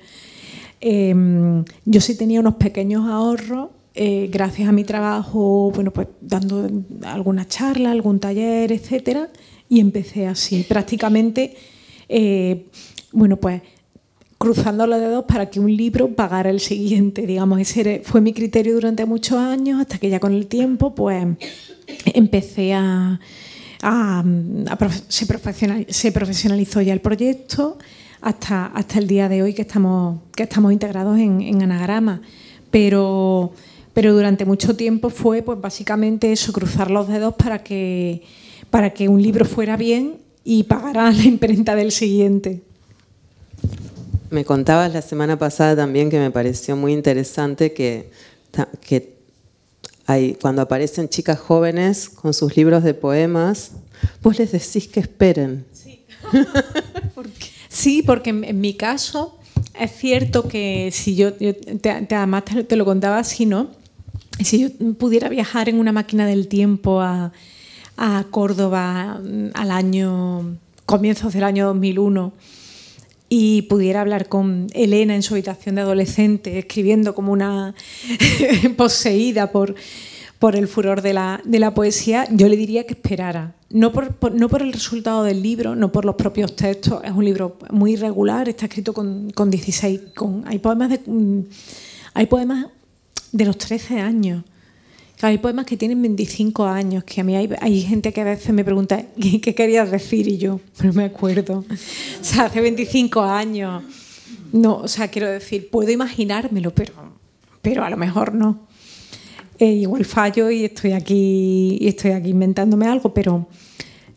Speaker 3: Yo sí tenía unos pequeños ahorros gracias a mi trabajo, pues dando alguna charla, algún taller, etcétera, y empecé así, prácticamente, pues cruzando los dedos para que un libro pagara el siguiente, digamos. Ese fue mi criterio durante muchos años, hasta que ya con el tiempo pues empecé se profesionalizó ya el proyecto hasta el día de hoy que estamos integrados en Anagrama. Pero durante mucho tiempo fue pues básicamente eso, cruzar los dedos para que un libro fuera bien y pagara la imprenta del siguiente.
Speaker 2: Me contabas la semana pasada también que me pareció muy interesante que cuando aparecen chicas jóvenes con sus libros de poemas, vos les decís que esperen.
Speaker 3: Sí, sí, porque en mi caso es cierto que si yo además te lo contaba así, ¿no? Si yo pudiera viajar en una máquina del tiempo a Córdoba comienzos del año 2001 y pudiera hablar con Elena en su habitación de adolescente, escribiendo como una poseída por el furor de la poesía, yo le diría que esperara. No por el resultado del libro, no por los propios textos. Es un libro muy irregular, está escrito con 16. Hay poemas de los 13 años. Hay poemas que tienen 25 años, que a mí hay gente que a veces me pregunta ¿qué querías decir? Y yo, no me acuerdo. O sea, hace 25 años. No, o sea, quiero decir, puedo imaginármelo, pero a lo mejor no. Igual fallo y estoy aquí inventándome algo, pero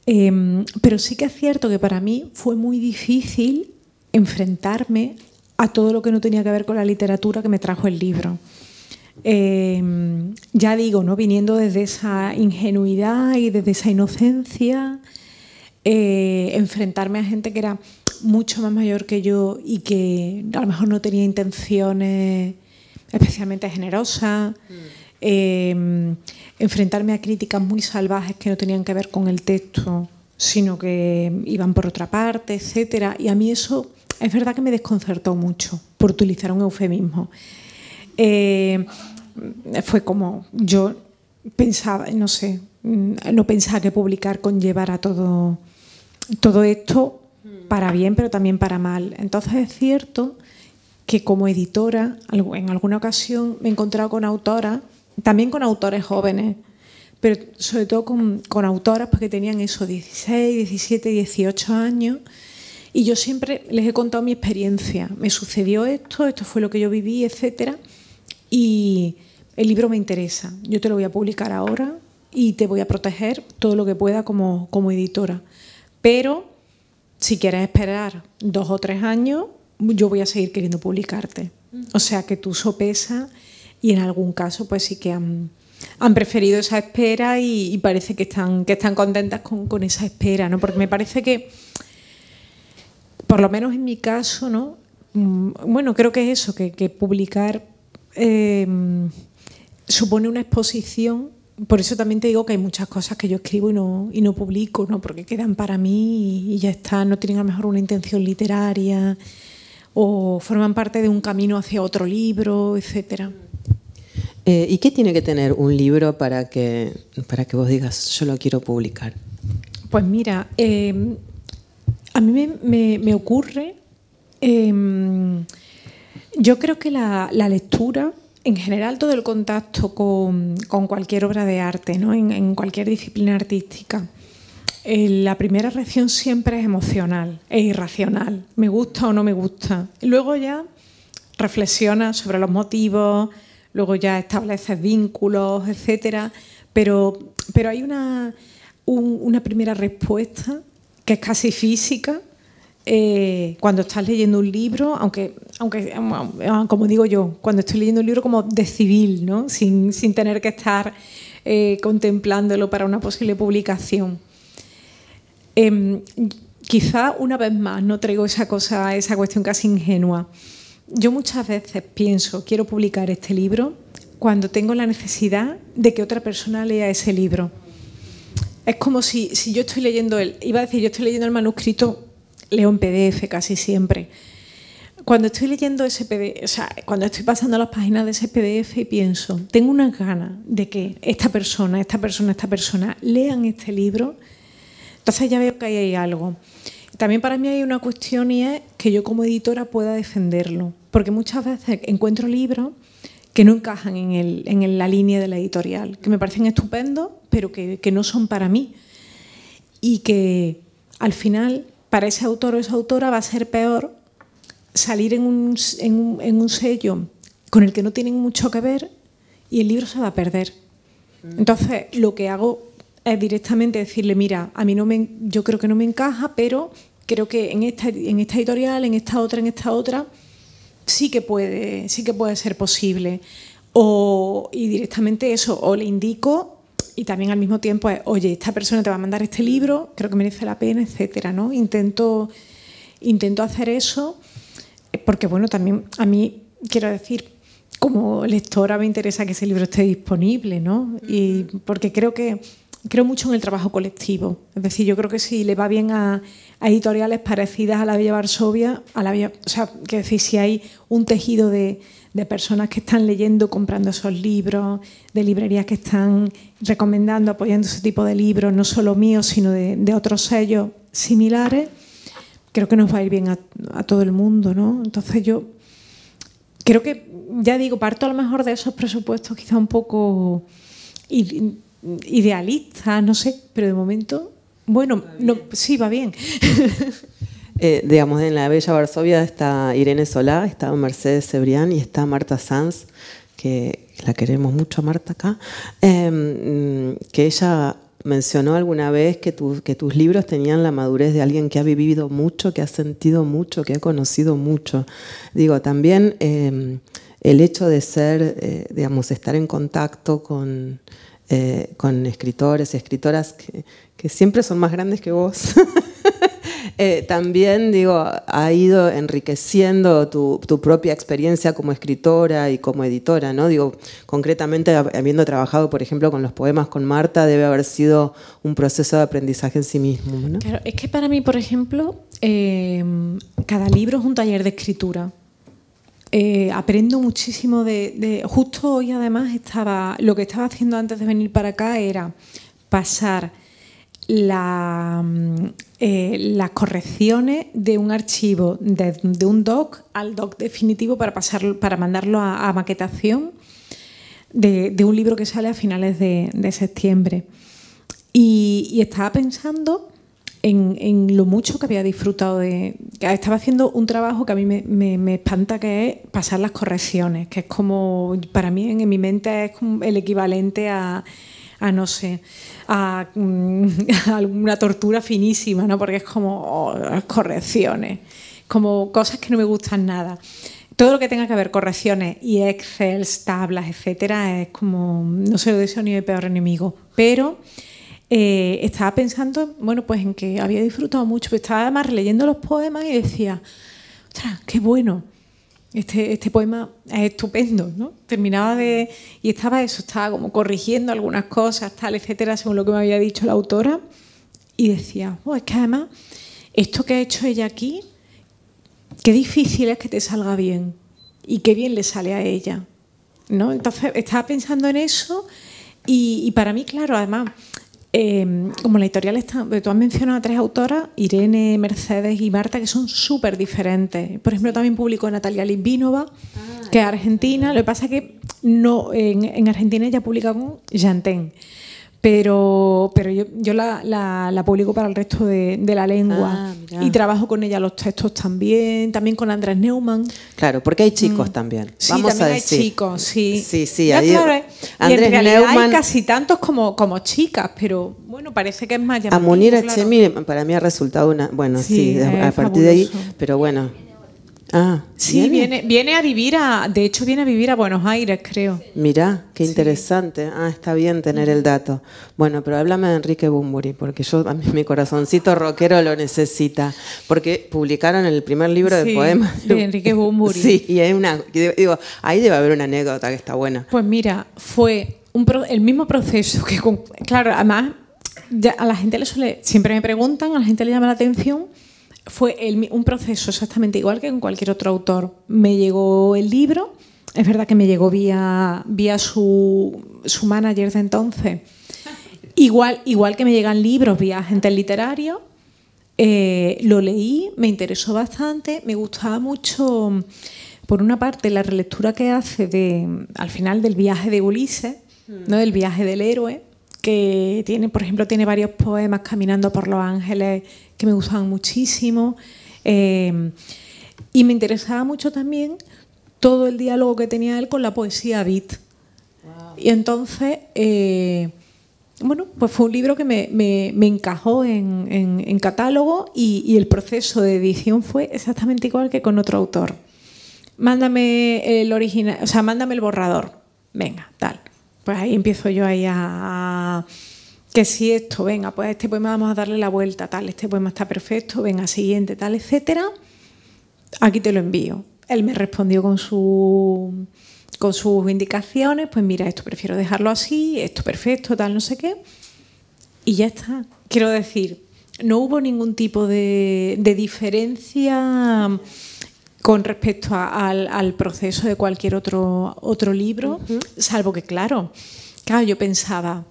Speaker 3: sí que es cierto que para mí fue muy difícil enfrentarme a todo lo que no tenía que ver con la literatura que me trajo el libro. Ya digo, ¿no? Viniendo desde esa ingenuidad y desde esa inocencia, enfrentarme a gente que era mucho más mayor que yo y que a lo mejor no tenía intenciones especialmente generosas, enfrentarme a críticas muy salvajes que no tenían que ver con el texto, sino que iban por otra parte, etcétera. Y a mí eso es verdad que me desconcertó mucho, por utilizar un eufemismo. Fue como yo pensaba, no sé, no pensaba que publicar conllevara todo esto para bien, pero también para mal. Entonces es cierto que como editora, en alguna ocasión me he encontrado con autoras, también con autores jóvenes, pero sobre todo con autoras porque tenían eso, 16, 17, 18 años, y yo siempre les he contado mi experiencia. Me sucedió esto fue lo que yo viví, etcétera. Y el libro me interesa, yo te lo voy a publicar ahora y te voy a proteger todo lo que pueda como editora. Pero si quieres esperar 2 o 3 años, yo voy a seguir queriendo publicarte. O sea que tú sopesas y en algún caso pues sí que han preferido esa espera y parece que están contentas con esa espera, ¿no? Porque me parece que, por lo menos en mi caso, ¿no? Bueno, creo que es eso, que publicar supone una exposición. Por eso también te digo que hay muchas cosas que yo escribo y no publico, ¿no? Porque quedan para mí y ya está, no tienen a lo mejor una intención literaria o forman parte de un camino hacia otro libro, etcétera.
Speaker 2: ¿Y qué tiene que tener un libro para que vos digas yo lo quiero publicar?
Speaker 3: Pues mira, a mí me ocurre, yo creo que la lectura, en general todo el contacto con cualquier obra de arte, ¿no? en cualquier disciplina artística, la primera reacción siempre es emocional, es irracional, me gusta o no me gusta. Luego ya reflexionas sobre los motivos, luego ya estableces vínculos, etcétera, pero hay una primera respuesta que es casi física. Cuando estás leyendo un libro, aunque como digo yo, cuando estoy leyendo un libro como de civil, ¿no? sin tener que estar contemplándolo para una posible publicación. Quizá una vez más no traigo esa cuestión casi ingenua. Yo muchas veces pienso, quiero publicar este libro cuando tengo la necesidad de que otra persona lea ese libro. Es como si yo estoy leyendo yo estoy leyendo el manuscrito, leo en PDF casi siempre. Cuando estoy leyendo ese PDF, o sea, cuando estoy pasando las páginas de ese PDF y pienso, tengo unas ganas de que esta persona lean este libro, entonces ya veo que ahí hay algo. también para mí hay una cuestión y es que yo como editora pueda defenderlo. Porque muchas veces encuentro libros que no encajan en la línea de la editorial, que me parecen estupendos, pero que no son para mí. Y que al final, para ese autor o esa autora va a ser peor salir en un sello con el que no tienen mucho que ver y el libro se va a perder. Entonces, lo que hago es directamente decirle, mira, a mí yo creo que no me encaja, pero creo que en esta editorial, en esta otra, sí que puede ser posible. Y directamente eso, o le indico, y también al mismo tiempo es, oye, esta persona te va a mandar este libro, creo que merece la pena, etcétera, ¿no? Intento hacer eso, porque bueno, también a mí, quiero decir, como lectora me interesa que ese libro esté disponible, ¿no? Y porque creo mucho en el trabajo colectivo. Es decir, yo creo que si le va bien a editoriales parecidas a la Bella Varsovia, o sea, quiero decir, si hay un tejido de personas que están leyendo, comprando esos libros, de librerías que están recomendando, apoyando ese tipo de libros, no solo míos, sino de otros sellos similares, creo que nos va a ir bien a todo el mundo, ¿no? Entonces yo creo que, ya digo, parto a lo mejor de esos presupuestos quizá un poco idealistas, no sé, pero de momento, bueno, no, sí, va bien.
Speaker 2: Digamos, en la Bella Varsovia está Irene Solá, está Mercedes Cebrián y está Marta Sanz, que la queremos mucho a Marta acá, que ella mencionó alguna vez que tus libros tenían la madurez de alguien que ha vivido mucho, que ha sentido mucho, que ha conocido mucho. Digo, también el hecho de ser, digamos, estar en contacto con escritores y escritoras que siempre son más grandes que vos, también, digo, ha ido enriqueciendo tu propia experiencia como escritora y como editora, ¿no? Digo, concretamente, habiendo trabajado, por ejemplo, con los poemas con Marta, debe haber sido un proceso de aprendizaje en sí mismo, ¿no?
Speaker 3: Claro, es que para mí, por ejemplo, cada libro es un taller de escritura. Aprendo muchísimo justo hoy, además, lo que estaba haciendo antes de venir para acá era pasar las correcciones de un archivo de un doc al doc definitivo para mandarlo a maquetación de un libro que sale a finales de septiembre. Y estaba pensando en lo mucho que había disfrutado que estaba haciendo un trabajo que a mí me espanta, que es pasar las correcciones, que es como, para mí en mi mente es como el equivalente a no sé, a alguna tortura finísima, ¿no? Porque es como las correcciones, como cosas que no me gustan nada. Todo lo que tenga que ver correcciones y Excel, tablas, etcétera, es como, no se lo deseo ni de peor enemigo. Pero estaba pensando, bueno, pues en que había disfrutado mucho, pero estaba además releyendo los poemas y decía, ostras, qué bueno. Este poema es estupendo, ¿no? Y estaba como corrigiendo algunas cosas, tal, etcétera, según lo que me había dicho la autora, y decía, es que además esto que ha hecho ella aquí, qué difícil es que te salga bien y qué bien le sale a ella, ¿no? Entonces estaba pensando en eso y para mí, claro, además, como la editorial está, tú has mencionado a 3 autoras, Irene, Mercedes y Marta, que son súper diferentes. Por ejemplo, también publicó Natalia Litvínova, que es argentina. Lo que pasa es que no, en Argentina ella publica con Yantén, pero yo la publico para el resto de la lengua y trabajo con ella los textos también con Andrés Neumann.
Speaker 2: Claro, porque hay chicos también.
Speaker 3: Sí,
Speaker 2: vamos
Speaker 3: también
Speaker 2: a decir.
Speaker 3: hay chicos, sí.
Speaker 2: Sí,
Speaker 3: ya,
Speaker 2: ahí,
Speaker 3: claro,
Speaker 2: Andrés
Speaker 3: y en realidad
Speaker 2: Neumann,
Speaker 3: hay casi tantos como chicas, pero bueno, parece que es más llamativo.
Speaker 2: A Munir
Speaker 3: claro.
Speaker 2: Echemi para mí ha resultado una... Bueno, sí, a partir de ahí, pero bueno...
Speaker 3: sí, viene a vivir de hecho viene a vivir a Buenos Aires, creo.
Speaker 2: Mirá, qué interesante. Está bien tener el dato. Bueno, pero háblame de Enrique Bunbury, porque a mí mi corazoncito rockero lo necesita, porque publicaron el primer libro de poemas
Speaker 3: de Enrique Bunbury.
Speaker 2: Sí, y hay ahí debe haber una anécdota que está buena.
Speaker 3: Pues mira, fue el mismo proceso que claro, además ya a la gente siempre me preguntan, a la gente le llama la atención. Fue un proceso exactamente igual que con cualquier otro autor. Me llegó el libro, es verdad que me llegó vía su manager de entonces, igual que me llegan libros vía agentes literarios, Lo leí, me interesó bastante, me gustaba mucho, por una parte, la relectura que hace al final del viaje de Ulises, ¿no? Del viaje del héroe, que tiene, por ejemplo, tiene varios poemas caminando por Los Ángeles que me gustaban muchísimo. Y me interesaba mucho también todo el diálogo que tenía él con la poesía beat. Wow. Y entonces, bueno, pues fue un libro que me encajó en catálogo y el proceso de edición fue exactamente igual que con otro autor. Mándame el original, o sea, mándame el borrador. Venga, tal. Pues ahí empiezo yo ahí que si esto, venga, pues este poema vamos a darle la vuelta, tal, este poema está perfecto, venga, siguiente, tal, etcétera. Aquí te lo envío. Él me respondió con sus indicaciones, pues mira, esto prefiero dejarlo así, esto perfecto, tal, no sé qué. Y ya está. Quiero decir, no hubo ningún tipo de diferencia con respecto al proceso de cualquier otro libro, salvo que, claro, yo pensaba,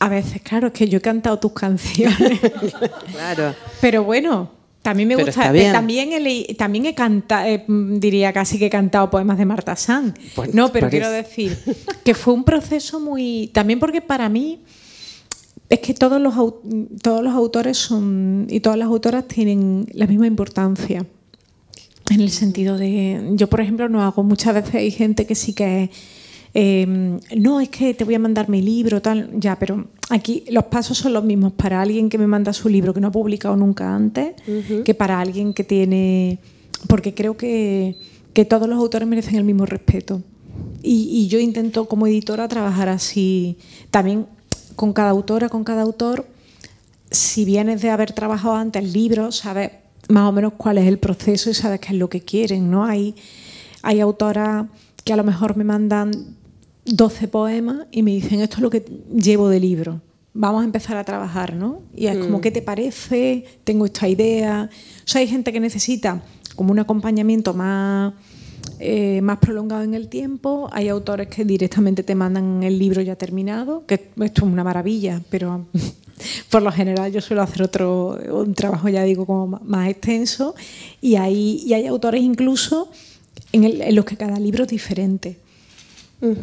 Speaker 3: a veces, claro, es que yo he cantado tus canciones.
Speaker 2: Claro.
Speaker 3: Pero bueno, también me gusta. También he cantado, diría casi que he cantado poemas de Marta Sanz. Pues, no, pero quiero decir que fue un proceso muy. También porque para mí es que todos los autores son y todas las autoras tienen la misma importancia. En el sentido de, yo por ejemplo no hago, muchas veces hay gente que sí que no, es que te voy a mandar mi libro, tal, ya, pero aquí los pasos son los mismos para alguien que me manda su libro que no ha publicado nunca antes, que para alguien que tiene, porque creo que todos los autores merecen el mismo respeto y yo intento como editora trabajar así, también con cada autora, con cada autor, si vienes de haber trabajado antes libros, sabes más o menos cuál es el proceso y sabes qué es lo que quieren, ¿no? Hay autoras que a lo mejor me mandan 12 poemas y me dicen, esto es lo que llevo de libro, vamos a empezar a trabajar, ¿no? Y es como, ¿qué te parece? Tengo esta idea. O sea, hay gente que necesita como un acompañamiento más prolongado en el tiempo, hay autores que directamente te mandan el libro ya terminado, que esto es una maravilla, pero por lo general yo suelo hacer un trabajo, ya digo, como más extenso, y hay autores incluso en los que cada libro es diferente.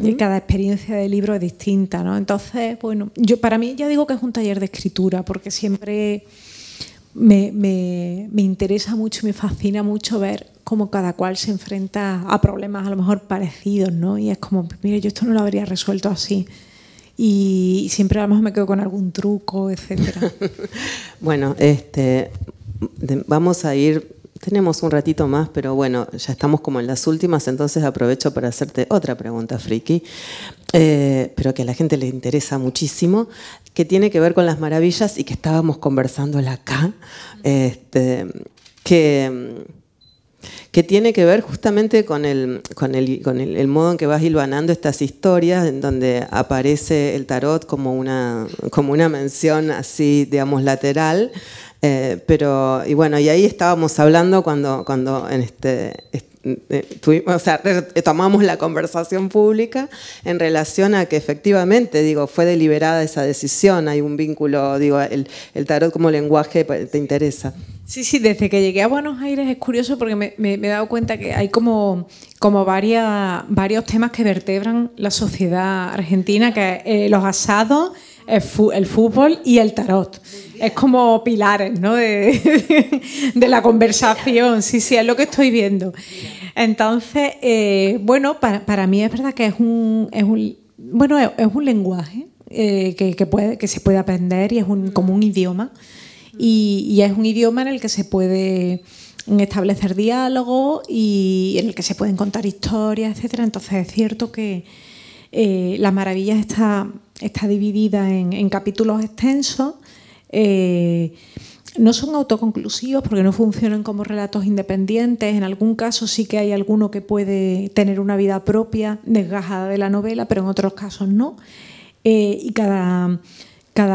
Speaker 3: Y cada experiencia de libro es distinta, ¿no? Entonces, bueno, para mí ya digo que es un taller de escritura, porque siempre me interesa mucho, me fascina mucho ver cómo cada cual se enfrenta a problemas a lo mejor parecidos, ¿no? Y es como, mire, yo esto no lo habría resuelto así. Y siempre a lo mejor me quedo con algún truco, etcétera.
Speaker 2: Bueno, vamos a ir. Tenemos un ratito más, pero bueno, ya estamos como en las últimas, entonces aprovecho para hacerte otra pregunta, Friki, pero que a la gente le interesa muchísimo, que tiene que ver con las maravillas y que estábamos conversándola acá, que tiene que ver justamente con el modo en que vas hilvanando estas historias, en donde aparece el tarot como una mención así, digamos, lateral. Pero, y bueno, y ahí estábamos hablando cuando tomamos la conversación pública en relación a que efectivamente, digo, fue deliberada esa decisión, hay un vínculo, digo, el tarot como lenguaje te interesa.
Speaker 3: Sí, desde que llegué a Buenos Aires es curioso porque me he dado cuenta que hay como varios temas que vertebran la sociedad argentina, que los asados, el fútbol y el tarot. Es como pilares, ¿no? de la conversación. Sí, es lo que estoy viendo. Entonces, bueno, para mí es verdad que es un lenguaje que se puede aprender y es como un idioma. Y es un idioma en el que se puede establecer diálogo y en el que se pueden contar historias, etcétera. Entonces es cierto que Las Maravillas está dividida en capítulos extensos. No son autoconclusivos porque no funcionan como relatos independientes. En algún caso sí que hay alguno que puede tener una vida propia, desgajada de la novela, pero en otros casos no. Y cada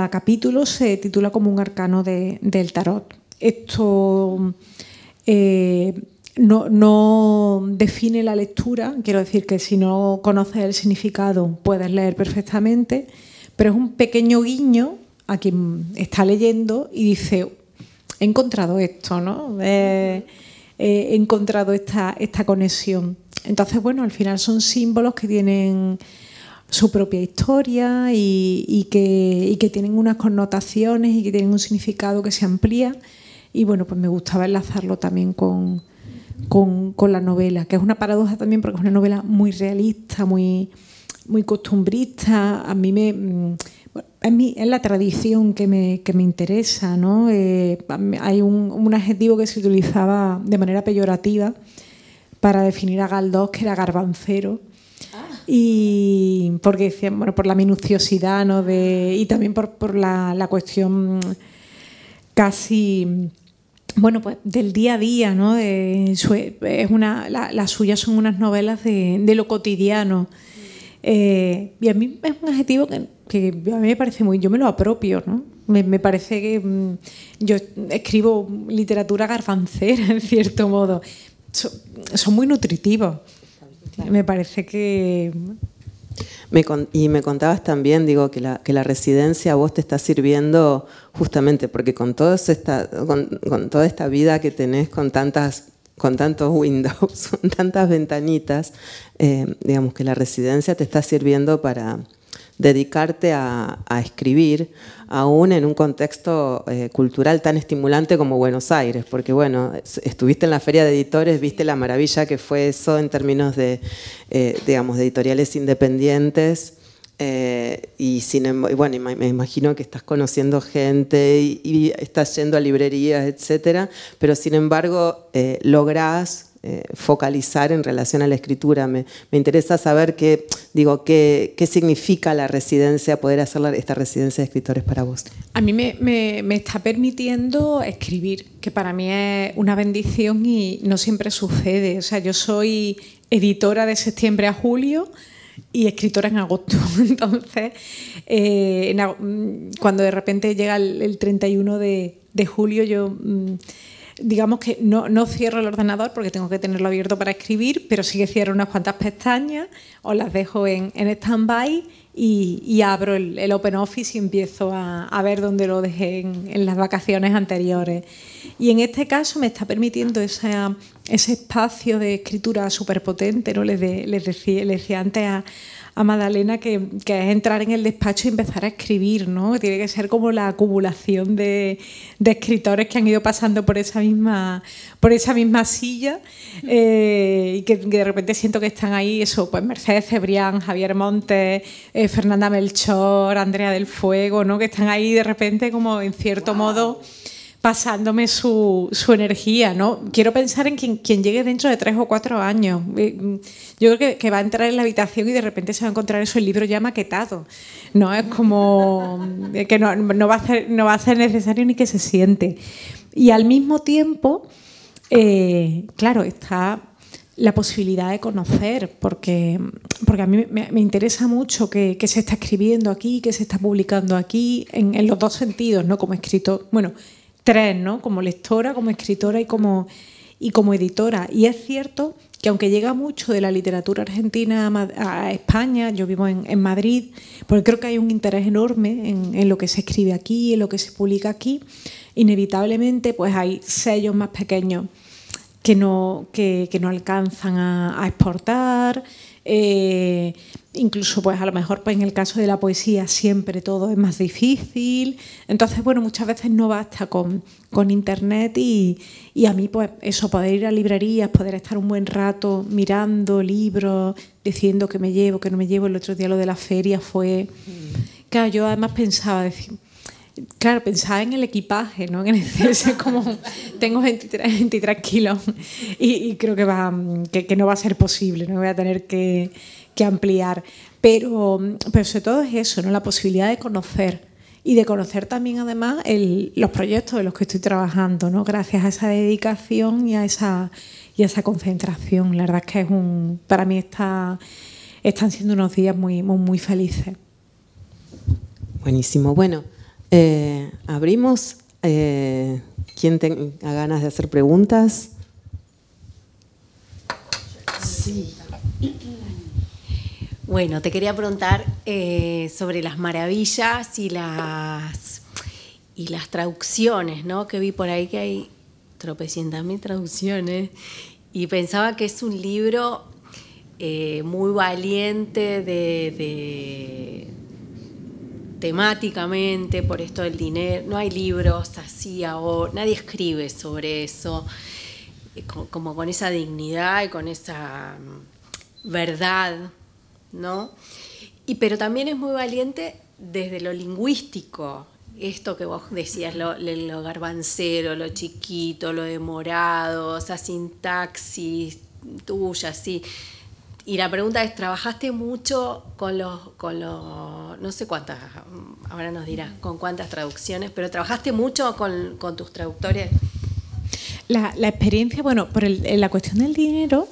Speaker 3: capítulo se titula como un arcano del tarot. Esto no define la lectura, quiero decir que si no conoces el significado puedes leer perfectamente, pero es un pequeño guiño a quien está leyendo y dice, he encontrado esto, ¿no? He encontrado esta conexión. Entonces, bueno, al final son símbolos que tienen su propia historia y que tienen unas connotaciones y que tienen un significado que se amplía. Y bueno, pues me gustaba enlazarlo también con la novela, que es una paradoja también porque es una novela muy realista, muy costumbrista. A mí es la tradición que me interesa, ¿no? Hay un adjetivo que se utilizaba de manera peyorativa para definir a Galdós, que era garbancero. Y porque decían, bueno, por la minuciosidad, ¿no? Y también por la cuestión casi, bueno, pues del día a día, ¿no? Las suyas son unas novelas de lo cotidiano. Y a mí es un adjetivo que a mí me parece muy... Yo me lo apropio, ¿no? Me parece que yo escribo literatura garbancera, en cierto modo. Son muy nutritivos. Claro. Me parece que...
Speaker 2: Y me contabas también, digo, que la residencia a vos te está sirviendo justamente porque con toda esta vida que tenés con tantos windows, con tantas ventanitas, digamos que la residencia te está sirviendo para dedicarte a escribir, aún en un contexto cultural tan estimulante como Buenos Aires, porque bueno, estuviste en la Feria de Editores, viste la maravilla que fue eso en términos de, digamos, de editoriales independientes, y bueno, me imagino que estás conociendo gente y estás yendo a librerías, etcétera, pero sin embargo lográs focalizar en relación a la escritura. Me interesa saber qué significa la residencia, poder hacer esta residencia de escritores para vos.
Speaker 3: A mí me está permitiendo escribir, que para mí es una bendición y no siempre sucede. O sea, yo soy editora de septiembre a julio y escritora en agosto. Entonces, cuando de repente llega el 31 de julio, yo... digamos que no cierro el ordenador porque tengo que tenerlo abierto para escribir, pero sí que cierro unas cuantas pestañas o las dejo en stand-by y abro el Open Office y empiezo a ver dónde lo dejé en las vacaciones anteriores. Y en este caso me está permitiendo ese espacio de escritura súper potente, ¿no? Les decía antes a Magdalena que es entrar en el despacho y empezar a escribir, ¿no? Tiene que ser como la acumulación de escritores que han ido pasando por esa misma silla y que de repente siento que están ahí, eso, pues Mercedes Cebrián, Javier Montes, Fernanda Melchor, Andrea del Fuego, ¿no? Que están ahí de repente como en cierto modo pasándome su energía, ¿no? Quiero pensar en quien llegue dentro de 3 o 4 años. Yo creo que va a entrar en la habitación y de repente se va a encontrar eso, el libro ya maquetado. No es como que no va a ser necesario ni que se siente. Y al mismo tiempo, claro, está la posibilidad de conocer, porque a mí me interesa mucho que se está escribiendo aquí, que se está publicando aquí, en los dos sentidos, ¿no? Como escritor, bueno, 3, ¿no? Como lectora, como escritora y como editora. Y es cierto que aunque llega mucho de la literatura argentina a España, yo vivo en Madrid, porque creo que hay un interés enorme en lo que se escribe aquí, en lo que se publica aquí, inevitablemente pues hay sellos más pequeños que no alcanzan a exportar. Incluso pues a lo mejor pues en el caso de la poesía siempre todo es más difícil, entonces bueno, muchas veces no basta con internet y a mí pues eso, poder ir a librerías, poder estar un buen rato mirando libros, diciendo que me llevo, que no me llevo. El otro día lo de la feria fue, claro, yo además pensaba en el equipaje, ¿no? Como tengo 23 kilos y creo que no va a ser posible, ¿no? Voy a tener que ampliar. Pero sobre todo es eso, ¿no? La posibilidad de conocer y de conocer también además los proyectos en los que estoy trabajando, ¿no? Gracias a esa dedicación y a esa concentración. La verdad es que para mí están siendo unos días muy, muy, muy felices.
Speaker 2: Buenísimo. Bueno, abrimos. ¿Quién tenga ganas de hacer preguntas?
Speaker 4: Sí. Bueno, te quería preguntar sobre las maravillas y las traducciones, ¿no? Que vi por ahí que hay tropecientas mil traducciones, y pensaba que es un libro muy valiente temáticamente por esto del dinero. No hay libros así ahora, nadie escribe sobre eso, como con esa dignidad y con esa verdad, ¿no? Pero también es muy valiente desde lo lingüístico, esto que vos decías, lo garbancero, lo chiquito, lo demorado, esa sintaxis tuya, sí. Y la pregunta es, ¿trabajaste mucho con los, no sé cuántas, ahora nos dirás con cuántas traducciones, pero trabajaste mucho con tus traductores?
Speaker 3: La experiencia, bueno, en la cuestión del dinero,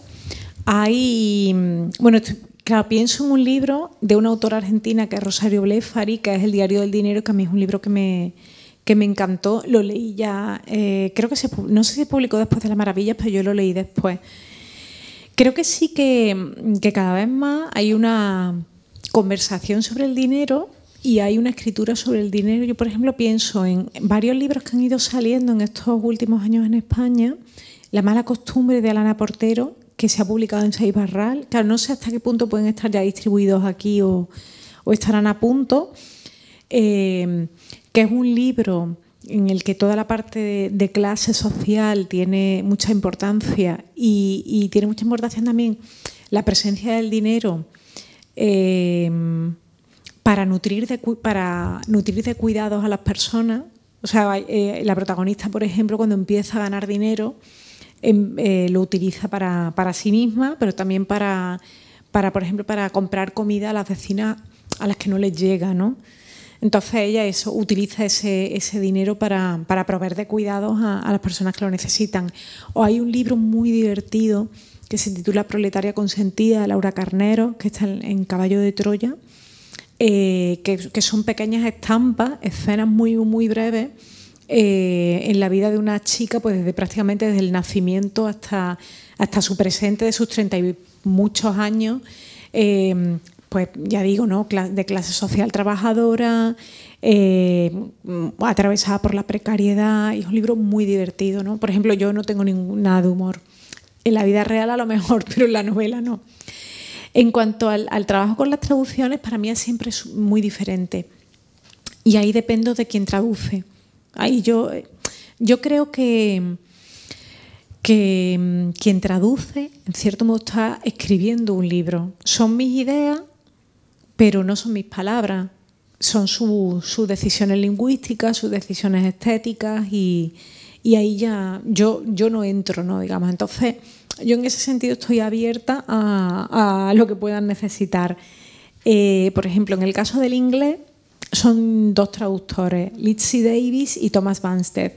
Speaker 3: hay, bueno, claro, pienso en un libro de una autora argentina que es Rosario Blefari, que es El diario del dinero, que a mí es un libro que me encantó. Lo leí ya, creo que no sé si publicó después de Las Maravillas, pero yo lo leí después. Creo que sí que cada vez más hay una conversación sobre el dinero y hay una escritura sobre el dinero. Yo, por ejemplo, pienso en varios libros que han ido saliendo en estos últimos años en España. La mala costumbre de Alana Portero, que se ha publicado en Seix Barral. Claro, no sé hasta qué punto pueden estar ya distribuidos aquí o estarán a punto. Que es un libro en el que toda la parte de clase social tiene mucha importancia y tiene mucha importancia también la presencia del dinero para nutrir de cuidados a las personas. O sea, la protagonista, por ejemplo, cuando empieza a ganar dinero, lo utiliza para sí misma, pero también para, por ejemplo, para comprar comida a las vecinas a las que no les llega, ¿no? Entonces ella utiliza ese dinero para proveer de cuidados a las personas que lo necesitan. O hay un libro muy divertido que se titula Proletaria consentida, de Laura Carnero, que está en Caballo de Troya, que son pequeñas estampas, escenas muy, muy breves en la vida de una chica, pues prácticamente desde el nacimiento hasta su presente, de sus 30 y muchos años, pues ya digo, ¿no? De clase social trabajadora, atravesada por la precariedad, y es un libro muy divertido, ¿no? Por ejemplo, yo no tengo nada de humor. En la vida real a lo mejor, pero en la novela no. En cuanto al trabajo con las traducciones, para mí siempre es muy diferente. Y ahí dependo de quién traduce. Ahí yo creo que quien traduce, en cierto modo, está escribiendo un libro. Son mis ideas, pero no son mis palabras. Son sus decisiones lingüísticas, sus decisiones estéticas, y ahí ya yo no entro, ¿no? Digamos. Entonces, yo en ese sentido estoy abierta a lo que puedan necesitar. Por ejemplo, en el caso del inglés, son dos traductores, Lizzie Davis y Thomas Banstead.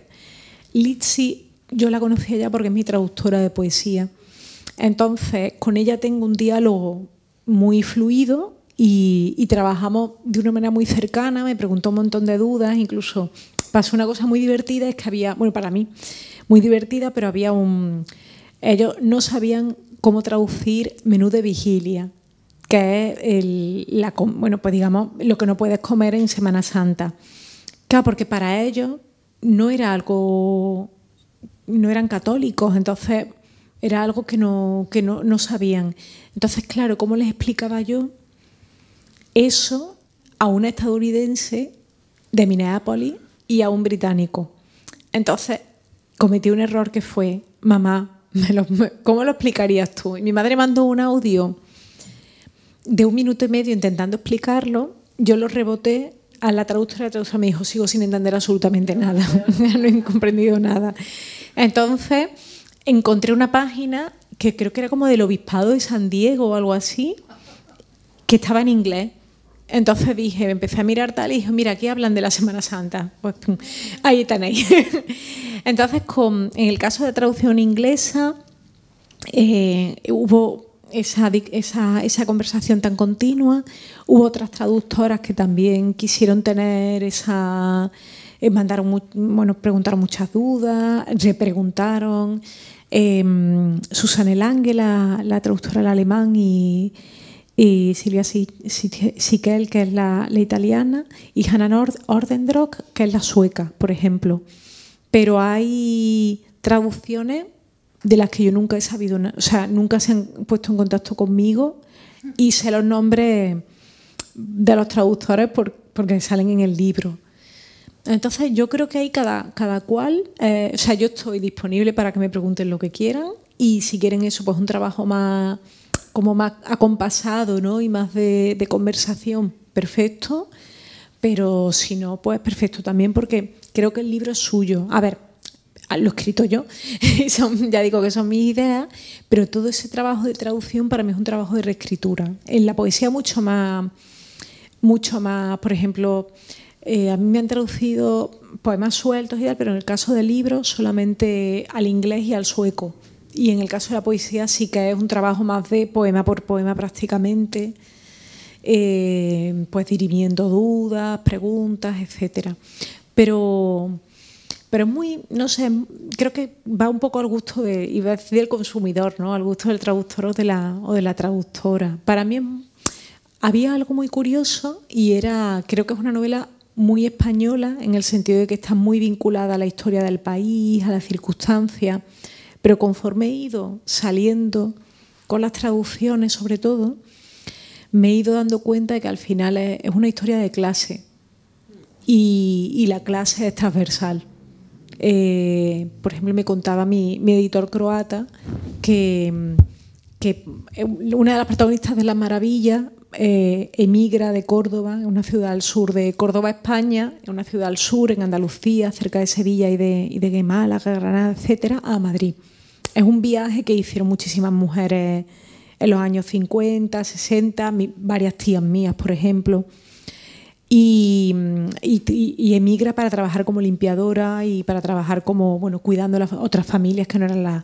Speaker 3: Lizzie, yo la conocía ya porque es mi traductora de poesía. Entonces, con ella tengo un diálogo muy fluido y trabajamos de una manera muy cercana. Me preguntó un montón de dudas, incluso pasó una cosa muy divertida, es que había, bueno, para mí, muy divertida, pero había ellos no sabían cómo traducir menú de vigilia, que es bueno, pues digamos, lo que no puedes comer en Semana Santa. Claro, porque para ellos no eran católicos, entonces era algo que no sabían. Entonces, claro, ¿cómo les explicaba yo eso a una estadounidense de Minneapolis y a un británico? Entonces, cometí un error que fue: mamá, ¿cómo lo explicarías tú? Y mi madre mandó un audio de 1 minuto y medio intentando explicarlo. Yo lo reboté a la traductora me dijo: sigo sin entender absolutamente nada, no he comprendido nada. Entonces encontré una página que creo que era como del Obispado de San Diego o algo así, que estaba en inglés. Entonces empecé a mirar tal y dije: mira, aquí hablan de la Semana Santa. Pues ahí tenéis. Entonces, en el caso de traducción inglesa, hubo esa conversación tan continua. Hubo otras traductoras que también quisieron tener preguntaron muchas dudas, repreguntaron. Susanne Lange, la traductora al alemán, y y Silvia Siquel, que es la italiana, y Hanna Ordendrock, que es la sueca, por ejemplo. Pero hay traducciones de las que yo nunca he sabido, o sea, nunca se han puesto en contacto conmigo y sé los nombres de los traductores porque salen en el libro. Entonces yo creo que hay cada cual, o sea, yo estoy disponible para que me pregunten lo que quieran y si quieren eso, pues un trabajo más acompasado, ¿no? Y más de conversación, perfecto, pero si no, pues perfecto también, porque creo que el libro es suyo. A ver, lo he escrito yo, ya digo que son mis ideas, pero todo ese trabajo de traducción para mí es un trabajo de reescritura. En la poesía mucho más, por ejemplo, a mí me han traducido poemas sueltos y tal, pero en el caso del libro solamente al inglés y al sueco. Y en el caso de la poesía sí que es un trabajo más de poema por poema prácticamente, pues dirimiendo dudas, preguntas, etcétera. Pero es muy, no sé, creo que va un poco al gusto iba a decir del consumidor, ¿no? Al gusto del traductor o de la traductora. Para mí había algo muy curioso y creo que es una novela muy española en el sentido de que está muy vinculada a la historia del país, a las circunstancias. Pero conforme he ido saliendo con las traducciones, sobre todo, me he ido dando cuenta de que al final es una historia de clase y la clase es transversal. Por ejemplo, me contaba mi editor croata que una de las protagonistas de Las Maravillas emigra de Córdoba, una ciudad al sur de Córdoba, España, una ciudad al sur, en Andalucía, cerca de Sevilla y de Málaga, Granada, etcétera, a Madrid. Es un viaje que hicieron muchísimas mujeres en los años 50, 60, varias tías mías, por ejemplo, y emigra para trabajar como limpiadora y para trabajar como, bueno, cuidando a las otras familias que no eran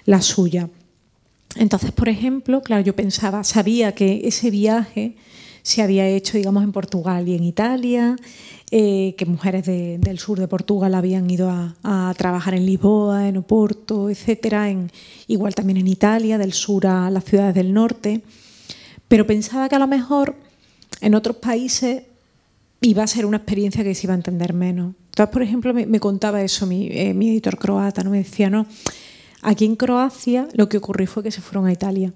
Speaker 3: la suya. Entonces, por ejemplo, claro, yo sabía que ese viaje se había hecho, digamos, en Portugal y en Italia, que mujeres del sur de Portugal habían ido a trabajar en Lisboa, en Oporto, etcétera, igual también en Italia, del sur a las ciudades del norte. Pero pensaba que a lo mejor en otros países iba a ser una experiencia que se iba a entender menos. Entonces, por ejemplo, me contaba eso mi editor croata, ¿no? Me decía, no, aquí en Croacia lo que ocurrió fue que se fueron a Italia,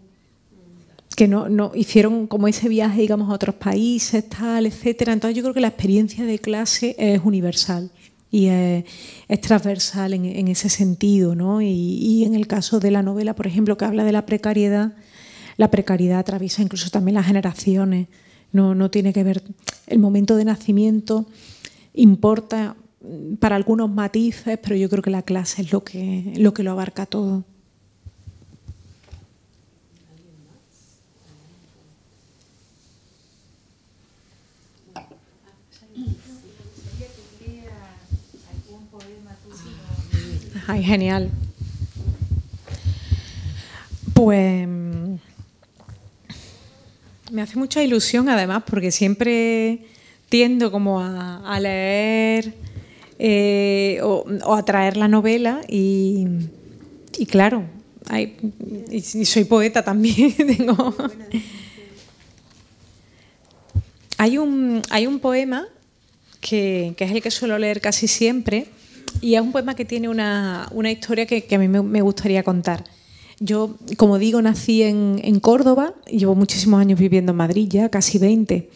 Speaker 3: que no hicieron como ese viaje, digamos, a otros países, tal, etcétera. Entonces yo creo que la experiencia de clase es universal y es transversal en ese sentido, ¿no? Y en el caso de la novela, por ejemplo, que habla de la precariedad atraviesa incluso también las generaciones. No tiene que ver, el momento de nacimiento importa para algunos matices, pero yo creo que la clase es lo que lo abarca todo. Ay, genial. Pues me hace mucha ilusión, además, porque siempre tiendo como a leer o a traer la novela y claro, y soy poeta también. Hay un poema que es el que suelo leer casi siempre y es un poema que tiene una historia que a mí me gustaría contar. Yo, como digo, nací en Córdoba y llevo muchísimos años viviendo en Madrid, ya casi 20.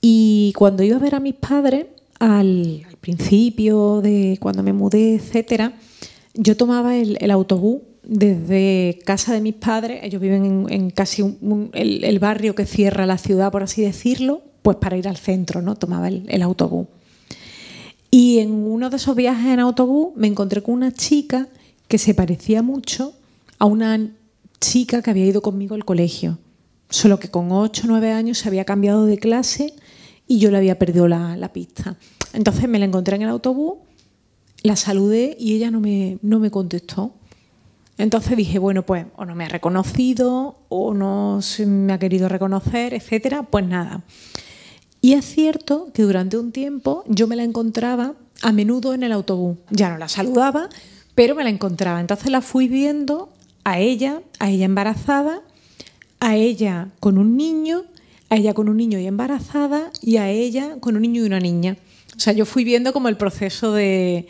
Speaker 3: Y cuando iba a ver a mis padres, al principio de cuando me mudé, etcétera, yo tomaba el autobús desde casa de mis padres. Ellos viven en casi el barrio que cierra la ciudad, por así decirlo, pues para ir al centro, ¿no? Tomaba el autobús. Y en uno de esos viajes en autobús me encontré con una chica que se parecía mucho a una chica que había ido conmigo al colegio, solo que con 8 o 9 años se había cambiado de clase y yo le había perdido la pista. Entonces me la encontré en el autobús, la saludé y ella no me contestó. Entonces dije, bueno, pues o no me ha reconocido o no se me ha querido reconocer, etcétera. Pues nada. Y es cierto que durante un tiempo yo me la encontraba a menudo en el autobús. Ya no la saludaba, pero me la encontraba. Entonces la fui viendo a ella embarazada, a ella con un niño, a ella con un niño y embarazada, y a ella con un niño y una niña. O sea, yo fui viendo como el proceso de,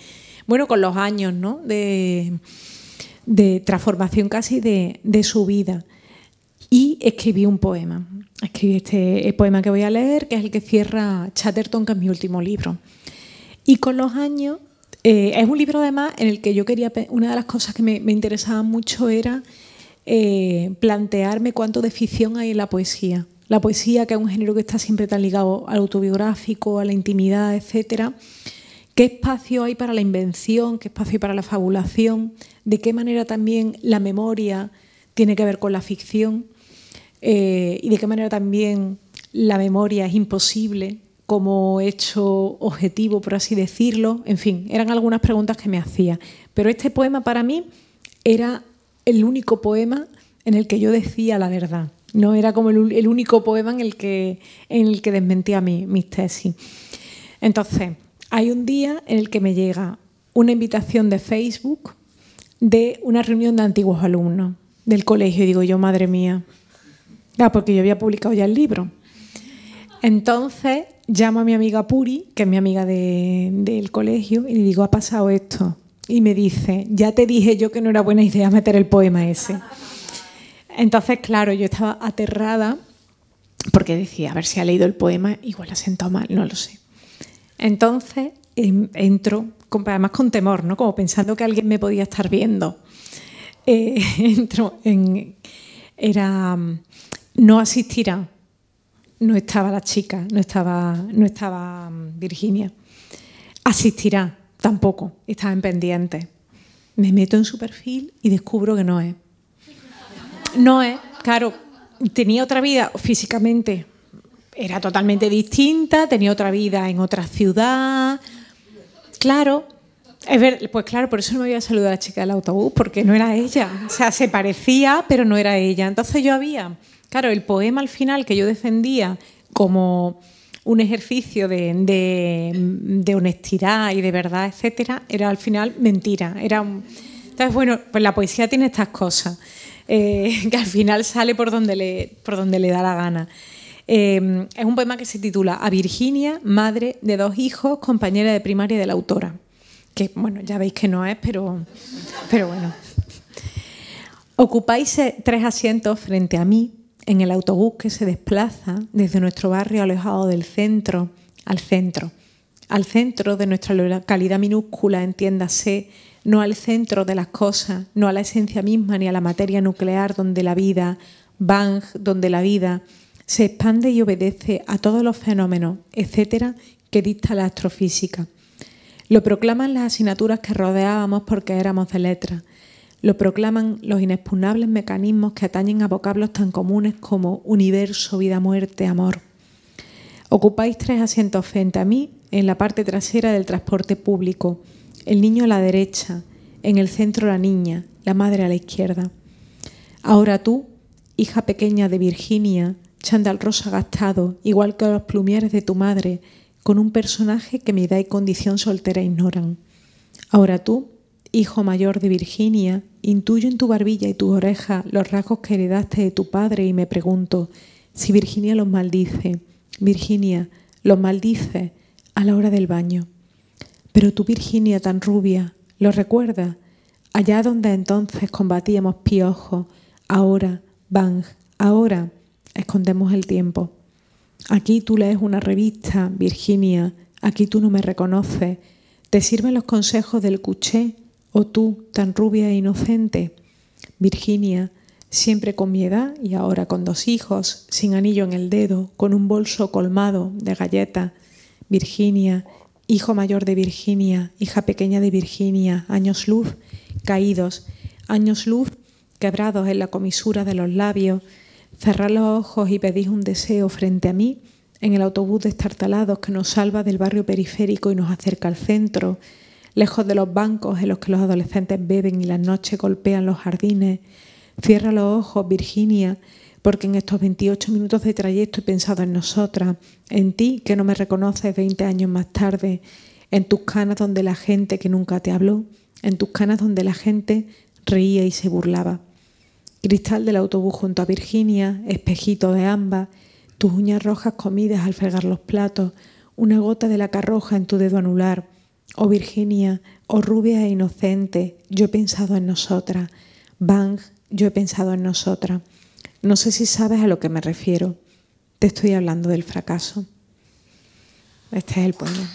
Speaker 3: bueno, con los años, ¿no?, de transformación casi de su vida. Y escribí un poema. Escribí este poema que voy a leer, que es el que cierra Chatterton, que es mi último libro. Y con los años, es un libro además en el que yo quería, una de las cosas que me interesaba mucho era plantearme cuánto de ficción hay en la poesía. La poesía, que es un género que está siempre tan ligado al autobiográfico, a la intimidad, etcétera. ¿Qué espacio hay para la invención? ¿Qué espacio hay para la fabulación? ¿De qué manera también la memoria tiene que ver con la ficción? Y de qué manera también la memoria es imposible como hecho objetivo, por así decirlo. En fin, eran algunas preguntas que me hacía. Pero este poema para mí era el único poema en el que yo decía la verdad. No era como el único poema en el que desmentía mis tesis. Entonces, hay un día en el que me llega una invitación de Facebook de una reunión de antiguos alumnos del colegio. Y digo yo, madre mía, porque yo había publicado ya el libro. Entonces llamo a mi amiga Puri, que es mi amiga del colegio, y le digo, ha pasado esto. Y me dice, ya te dije yo que no era buena idea meter el poema ese. Entonces, claro, yo estaba aterrada porque decía, a ver si ha leído el poema, igual ha sentado mal, no lo sé. Entonces entro, además con temor, ¿no?, como pensando que alguien me podía estar viendo. Entro en... Era... No asistirá. No estaba la chica, no estaba Virginia. Asistirá, tampoco, estaba en pendiente. Me meto en su perfil y descubro que no es. No es, claro, tenía otra vida físicamente, era totalmente distinta, tenía otra vida en otra ciudad. Claro, pues claro, por eso no me había saludado a la chica del autobús, porque no era ella. O sea, se parecía, pero no era ella. Entonces yo había... Claro, el poema al final que yo defendía como un ejercicio de honestidad y de verdad, etcétera, era al final mentira. Entonces, bueno, pues la poesía tiene estas cosas, que al final sale por donde le da la gana. Es un poema que se titula A Virginia, madre de 2 hijos, compañera de primaria de la autora. Que, bueno, ya veis que no es, pero bueno. Ocupáis 3 asientos frente a mí, en el autobús que se desplaza desde nuestro barrio alejado del centro al centro de nuestra localidad minúscula, entiéndase, no al centro de las cosas, no a la esencia misma ni a la materia nuclear donde la vida, Bang, donde la vida se expande y obedece a todos los fenómenos, etcétera, que dicta la astrofísica. Lo proclaman las asignaturas que rodeábamos porque éramos de letras. Lo proclaman los inexpugnables mecanismos que atañen a vocablos tan comunes como universo, vida, muerte, amor. Ocupáis 3 asientos frente a mí en la parte trasera del transporte público, el niño a la derecha, en el centro la niña, la madre a la izquierda. Ahora tú, hija pequeña de Virginia, chándal rosa gastado, igual que los plumieres de tu madre, con un personaje que mi edad y condición soltera ignoran. Ahora tú, hijo mayor de Virginia, intuyo en tu barbilla y tus orejas los rasgos que heredaste de tu padre y me pregunto si Virginia los maldice. Virginia, los maldice a la hora del baño. Pero tu Virginia tan rubia, ¿lo recuerdas? Allá donde entonces combatíamos piojos, ahora, Bang, ahora escondemos el tiempo. Aquí tú lees una revista, Virginia, aquí tú no me reconoces. ¿Te sirven los consejos del cuché? ¿O tú, tan rubia e inocente? Virginia, siempre con mi edad y ahora con 2 hijos, sin anillo en el dedo, con un bolso colmado de galletas. Virginia, hijo mayor de Virginia, hija pequeña de Virginia, años luz, caídos, años luz, quebrados en la comisura de los labios. Cerrad los ojos y pedís un deseo frente a mí, en el autobús destartalado que nos salva del barrio periférico y nos acerca al centro, lejos de los bancos en los que los adolescentes beben y las noches golpean los jardines. Cierra los ojos, Virginia, porque en estos 28 minutos de trayecto he pensado en nosotras, en ti que no me reconoces 20 años más tarde, en tus canas donde la gente que nunca te habló, en tus canas donde la gente reía y se burlaba. Cristal del autobús junto a Virginia, espejito de ámbar, tus uñas rojas comidas al fregar los platos, una gota de laca roja en tu dedo anular. Oh Virginia, oh rubia e inocente, yo he pensado en nosotras. Bang, yo he pensado en nosotras. No sé si sabes a lo que me refiero. Te estoy hablando del fracaso. Este es el poema.